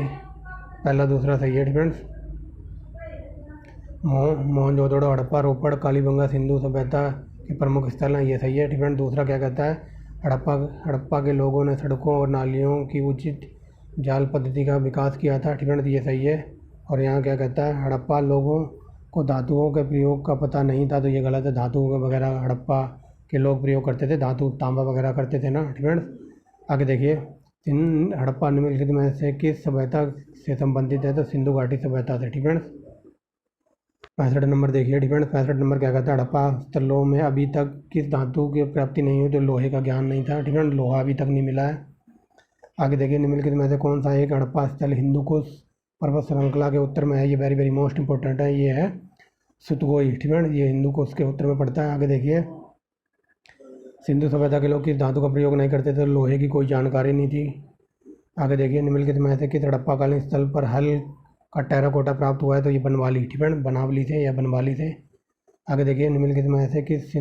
पहला दूसरा सही है। ठीक है, मोहनजोदड़ो हड़प्पा रोपड़ कालीबंगा सिंधु सभ्यता के प्रमुख स्थल हैं, ये सही है। ठीक है, दूसरा क्या कहता है? हड़प्पा के लोगों ने सड़कों और नालियों की उचित जाल पद्धति का विकास किया था। ठीक है, तो ये सही है। और यहाँ क्या कहता है? हड़प्पा लोगों को धातुओं के प्रयोग का पता नहीं था, तो ये गलत है। धातुओं वगैरह हड़प्पा के लोग प्रयोग करते थे, धातु तांबा वगैरह करते थे ना। ठीक है, आगे देखिए हड़प्पा निम्नलिखित में से किस सभ्यता से संबंधित है? तो सिंधु घाटी सभ्यता से। ठीक है, 65 नंबर देखिए डिफेंड 65 नंबर क्या कहता है, हड़प्पा स्थलों में अभी तक किस धातु की प्राप्ति नहीं हुई, तो लोहे का ज्ञान नहीं था। डिफेंड लोहा अभी तक नहीं मिला है। आगे देखिए निम्नलिखित में से कौन सा एक हड़प्पा स्थल हिंदू कुश पर्वत श्रृंखला के उत्तर में है। ये वेरी वेरी मोस्ट इंपॉर्टेंट है। ये है सुतगोई। ठीक है, ये हिंदू कुश के उत्तर में पड़ता है। आगे देखिए सिंधु सभ्यता के लोग किस धातु का प्रयोग नहीं करते थे, लोहे की कोई जानकारी नहीं थी। आगे देखिए निम्नलिखित में से किस हड़प्पाकालीन स्थल पर हल का टेराकोटा प्राप्त हुआ है, तो ये बनवाली। ठीक है, बनावली से या बनवाली से। आगे देखिए निम्नलिखित में से किस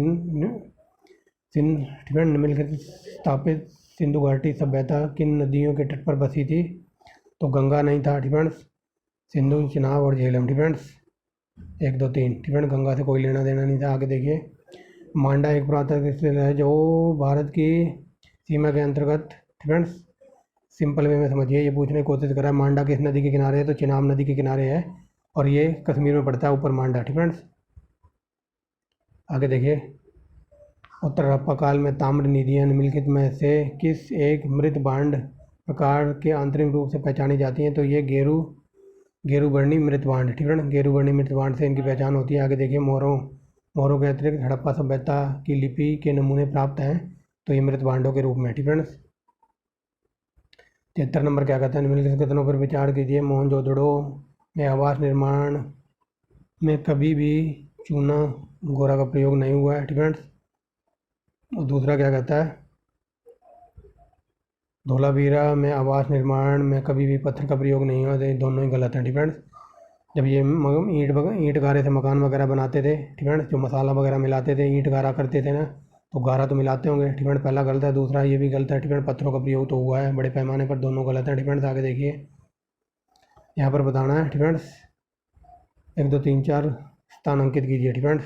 ठीक है, निम्नलिखित स्थापित सिंधु घाटी सभ्यता किन नदियों के तट पर बसी थी, तो गंगा नहीं था। ठीक है, सिंधु, चिनाब और झेलम। ठीक है, 1 2 3। ठीक है, गंगा से कोई लेना देना नहीं था। आगे देखिए मांडा एक पुरातात्विक स्थल है जो भारत की सीमा के अंतर्गत। ठीक है, सिंपल वे में समझिए, ये पूछने की कोशिश करा है मांडा किस नदी के किनारे है, तो चिनाब नदी के किनारे है और ये कश्मीर में पड़ता है, ऊपर मांडा। ठीक है, आगे देखिए उत्तर हड़प्पा काल में ताम्र निधियां निम्नलिखित में से किस एक मृत भांड प्रकार के आंतरिक रूप से पहचानी जाती हैं, तो ये गेरुबर्णी मृत भांड। ठीक है, गेरुबर्णी मृत भांड से इनकी पहचान होती है। आगे देखिए मोरों के अतिरिक्त हड़प्पा सभ्यता की लिपि के नमूने प्राप्त हैं, तो ये मृत भांडों के रूप में। ठीक है, 73 नंबर क्या कहता है, निम्नलिखित कथनों पर विचार कीजिए। मोहनजोदड़ो में आवास निर्माण में कभी भी चूना गोरा का प्रयोग नहीं हुआ है। ठीक है, और दूसरा क्या कहता है, धोलावीरा में आवास निर्माण में कभी भी पत्थर का प्रयोग नहीं हुआ, तो दोनों ही गलत हैं। ठीक है, जब ये ईंट गारे से मकान वगैरह बनाते थे, ठीक है, जो मसाला वगैरह मिलाते थे, ईंट गारा करते थे ना, तो गारा तो मिलाते होंगे। ठीक है, पहला गलत है। दूसरा ये भी गलत है। ठीक है, पत्थरों का प्रयोग तो हुआ है बड़े पैमाने पर, दोनों गलत है। ठीक है, आगे देखिए यहाँ पर बताना है। ठीक है, 1 2 3 4 स्थान अंकित कीजिए। ठीक है,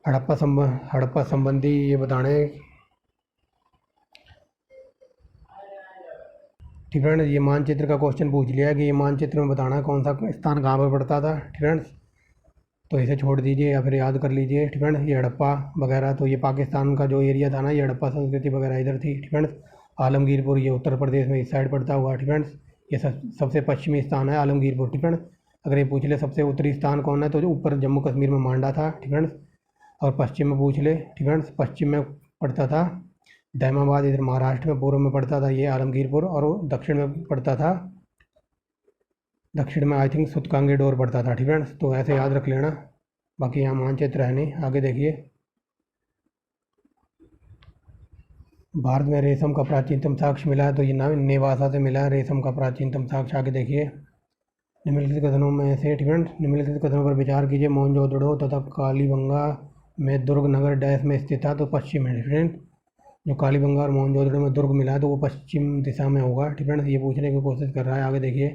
हड़प्पा संबंधी ये बताने। ठीक है, ये मानचित्र का क्वेश्चन पूछ लिया है कि ये मानचित्र में बताना है कौन सा स्थान कहाँ पर पड़ता था। ठीक है, तो इसे छोड़ दीजिए या फिर याद कर लीजिए। ठीक है, ये हड़प्पा वगैरह, तो ये पाकिस्तान का जो एरिया था ना, ये हड़प्पा संस्कृति वगैरह इधर थी। ठीक है, आलमगीरपुर ये उत्तर प्रदेश में इस साइड पड़ता हुआ। ठीक है, ये सबसे पश्चिमी स्थान है आलमगीरपुर। ठीक है, अगर ये पूछ ले सबसे उत्तरी स्थान कौन है, तो ऊपर जम्मू कश्मीर में मांडा था। ठीक है, और पश्चिम में पूछ ले। ठीक है, पश्चिम में पड़ता था दैमाबाद, इधर महाराष्ट्र में। पूर्व में पड़ता था ये आलमगीरपुर, और दक्षिण में पड़ता था, दक्षिण में आई थिंक सुतकांगी डोर पड़ता था। ठीक है, तो ऐसे याद रख लेना, बाकी यहाँ मानचित्र है नहीं। आगे देखिए भारत में रेशम का प्राचीनतम साक्ष्य मिला है, तो ये नेवासा से मिला है रेशम का प्राचीनतम साक्ष्य। आगे देखिए निम्नलिखित कथनों में से। ठीक है, निम्नलिखित कथनों पर विचार कीजिए। मोहनजोदड़ो तथा कालीबंगा में दुर्ग नगर डैश में स्थित था, तो पश्चिम है। ठीक है, जो कालीबंगा और मोहनजोदड़ो में दुर्ग मिला है, तो वो पश्चिम दिशा में होगा। ठीक है, ये पूछने की कोशिश कर रहा है। आगे देखिए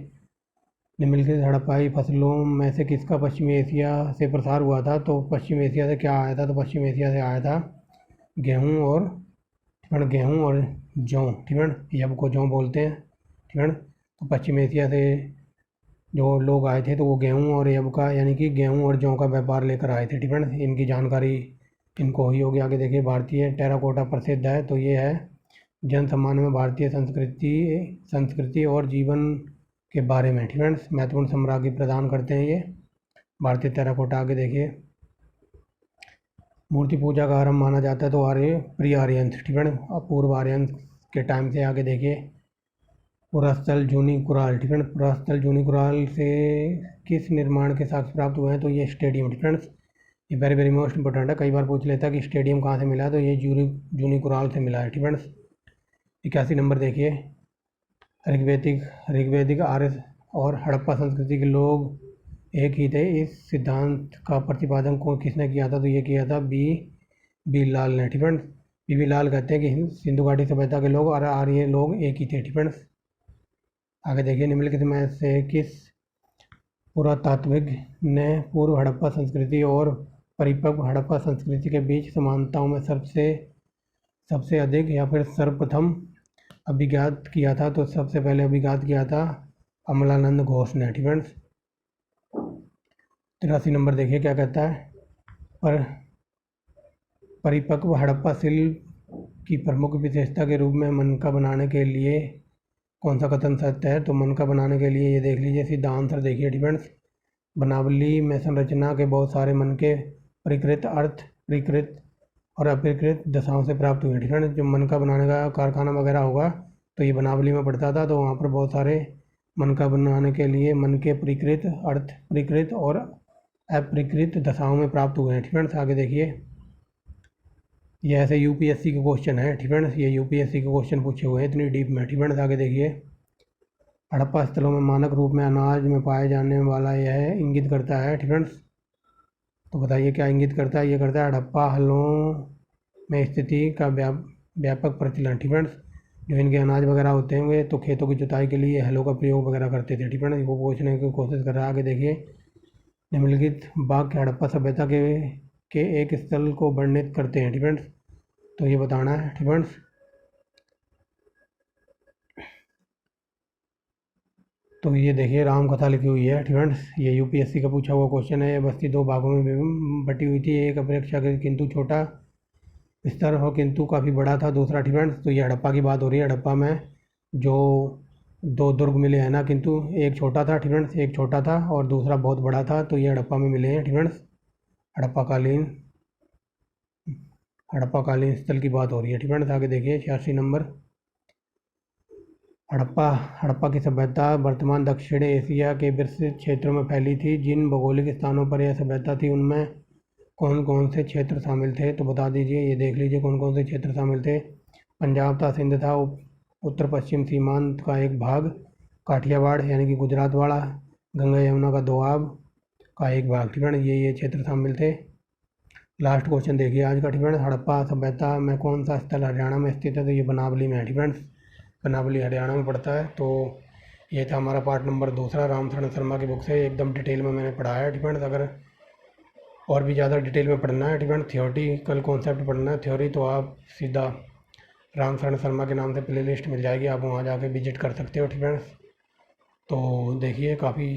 निम्नलिखित हड़प्पाई फसलों में से किसका पश्चिमी एशिया से प्रसार हुआ था, तो पश्चिम एशिया से क्या आया था, तो पश्चिम एशिया से आया था गेहूँ और जौ। ठीक है, यब को जौ बोलते हैं। ठीक है, तो पश्चिम एशिया से जो लोग आए थे, तो वो गेहूँ और यब का यानी कि गेहूँ और जौ का व्यापार लेकर आए थे। ठीक है, इनकी जानकारी इनको हुई होगी। आगे देखिए भारतीय टेराकोटा प्रसिद्ध है, तो ये है जन सम्मान में भारतीय संस्कृति और जीवन के बारे में। ठीक है, महत्वपूर्ण सामग्री प्रदान करते हैं ये भारतीय टेराकोटा। आगे देखिए मूर्ति पूजा का आरंभ माना जाता है, तो प्री आर्यंस। ठीक है, पूर्व आर्यंस के टाइम से। आगे देखिए पुरास्थल जूनी कुराल। ठीक है, पुरास्थल जूनी कुराल से किस निर्माण के साक्ष्य प्राप्त हुए हैं, तो ये स्टेडियम। ठीक है, ये वेरी वेरी मोस्ट इंपॉर्टेंट है, कई बार पूछ लेता है कि स्टेडियम कहाँ से मिला है, तो ये जूनी कुराल से मिला है। ठीक है, 81 नंबर देखिए ऋग्वेदिक आर्य और हड़प्पा संस्कृति के लोग एक ही थे, इस सिद्धांत का प्रतिपादन किसने किया था, तो ये किया था बी लाल ने। ठीक है, बी लाल कहते हैं कि सिंधु घाटी सभ्यता के लोग और आर्य लोग एक ही थे। ठीक है, आगे देखिए निम्नलिखित में से किस पुरातात्विक ने पूर्व हड़प्पा संस्कृति और परिपक्व हड़प्पा संस्कृति के बीच समानताओं में सबसे अधिक या फिर सर्वप्रथम अभिज्ञात किया था, तो सबसे पहले अभिज्ञात किया था अमलानंद घोष ने। ठीक है, 83 नंबर देखिए क्या कहता है, पर परिपक्व हड़प्पा शिल्प की प्रमुख विशेषता के रूप में मनका बनाने के लिए कौन सा कथन सत्य है, तो मनका बनाने के लिए ये देख लीजिए सीधा आंसर देखिए। ठीक है, बनावली में संरचना के बहुत सारे मन के प्रकृत अर्थ प्रकृत और अप्रकृत दशाओं से प्राप्त हुए। ठीक है ना, जो मन का बनाने का कारखाना वगैरह होगा तो ये बनावली में पड़ता था, तो वहाँ पर बहुत सारे मन का बनाने के लिए मन के प्रकृत अर्थ प्रकृत और अप्रकृत दशाओं में प्राप्त हुए हैं। ठीक है ना, आगे देखिए, ये ऐसे यूपीएससी के क्वेश्चन है। ठीक है ना, ये यूपीएससी के क्वेश्चन पूछे हुए हैं इतनी डीप में। ठीक है ना, आगे देखिए, हड़प्पा स्थलों में मानक रूप में अनाज में पाए जाने वाला यह इंगित करता है। ठीक है, तो बताइए क्या इंगित करता है? ये करता है हड़प्पा हलों में स्थिति का व्यापक प्रचलन। ठीक है, जो इनके अनाज वगैरह होते हैं तो खेतों की जुताई के लिए हलों का प्रयोग वगैरह करते थे। ठीक है ना, वो पूछने की कोशिश कर रहा है। आगे देखिए, निम्नलिखित वाक्य हड़प्पा सभ्यता के एक स्थल को वर्णित करते हैं। ठीक है, तो ये बताना है। ठीक है, तो ये देखिए राम कथा लिखी हुई है। ठीक है, ये यूपीएससी का पूछा हुआ क्वेश्चन है। ये बस्ती दो भागों में बटी हुई थी, एक अपेक्षाकृत किंतु छोटा विस्तार हो किंतु काफ़ी बड़ा था दूसरा। ठीक है, तो ये हड़प्पा की बात हो रही है। हड़प्पा में जो दो दुर्ग मिले हैं ना, किंतु एक छोटा था। ठीक है, एक छोटा था और दूसरा बहुत बड़ा था, तो ये हड़प्पा में मिले हैं। ठीक है, हड़प्पाकालीन स्थल की बात हो रही है। ठीक है, आगे देखिए 86 नंबर, हड़प्पा की सभ्यता वर्तमान दक्षिण एशिया के विस्तृत क्षेत्रों में फैली थी। जिन भौगोलिक स्थानों पर यह सभ्यता थी उनमें कौन कौन से क्षेत्र शामिल थे? तो बता दीजिए, ये देख लीजिए कौन कौन से क्षेत्र शामिल थे। पंजाब था, सिंध था, उत्तर पश्चिम सीमांत का एक भाग, काठियावाड़ यानी कि गुजरात वाला, गंगा यमुना का दोआब का एक भाग। ठीक है, ये क्षेत्र शामिल थे। लास्ट क्वेश्चन देखिए आज का। ठीक है, हड़प्पा सभ्यता में कौन सा स्थल हरियाणा में स्थित है? तो ये बनावली में है। ठीक है, बनावली हरियाणा में पड़ता है। तो ये था हमारा पार्ट नंबर दूसरा रामचरण शर्मा की बुक से, एकदम डिटेल में मैंने पढ़ाया है। ठीक है, अगर और भी ज़्यादा डिटेल में पढ़ना है, ठीक है, थियोरटिकल कॉन्सेप्ट पढ़ना है थ्योरी, तो आप सीधा रामचरण शर्मा के नाम से प्ले लिस्ट मिल जाएगी, आप वहाँ जाके विजिट कर सकते हो। ठीक है, तो देखिए काफ़ी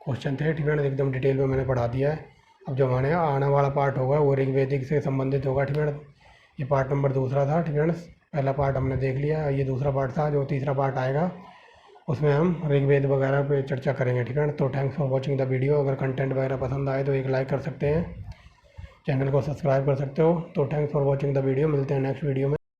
क्वेश्चन थे। ठीक है, एकदम डिटेल में मैंने पढ़ा दिया है। अब जो हमारे आने वाला पार्ट होगा वो ऋग्वेदिक से संबंधित होगा। ठीक है, ये पार्ट नंबर दूसरा था। ठीक है, पहला पार्ट हमने देख लिया, ये दूसरा पार्ट था। जो तीसरा पार्ट आएगा उसमें हम ऋग्वेद वगैरह पे चर्चा करेंगे। ठीक है, तो thanks for watching the video. अगर कंटेंट वगैरह पसंद आए तो एक लाइक कर सकते हैं, चैनल को सब्सक्राइब कर सकते हो। तो thanks for watching the video, मिलते हैं नेक्स्ट वीडियो में।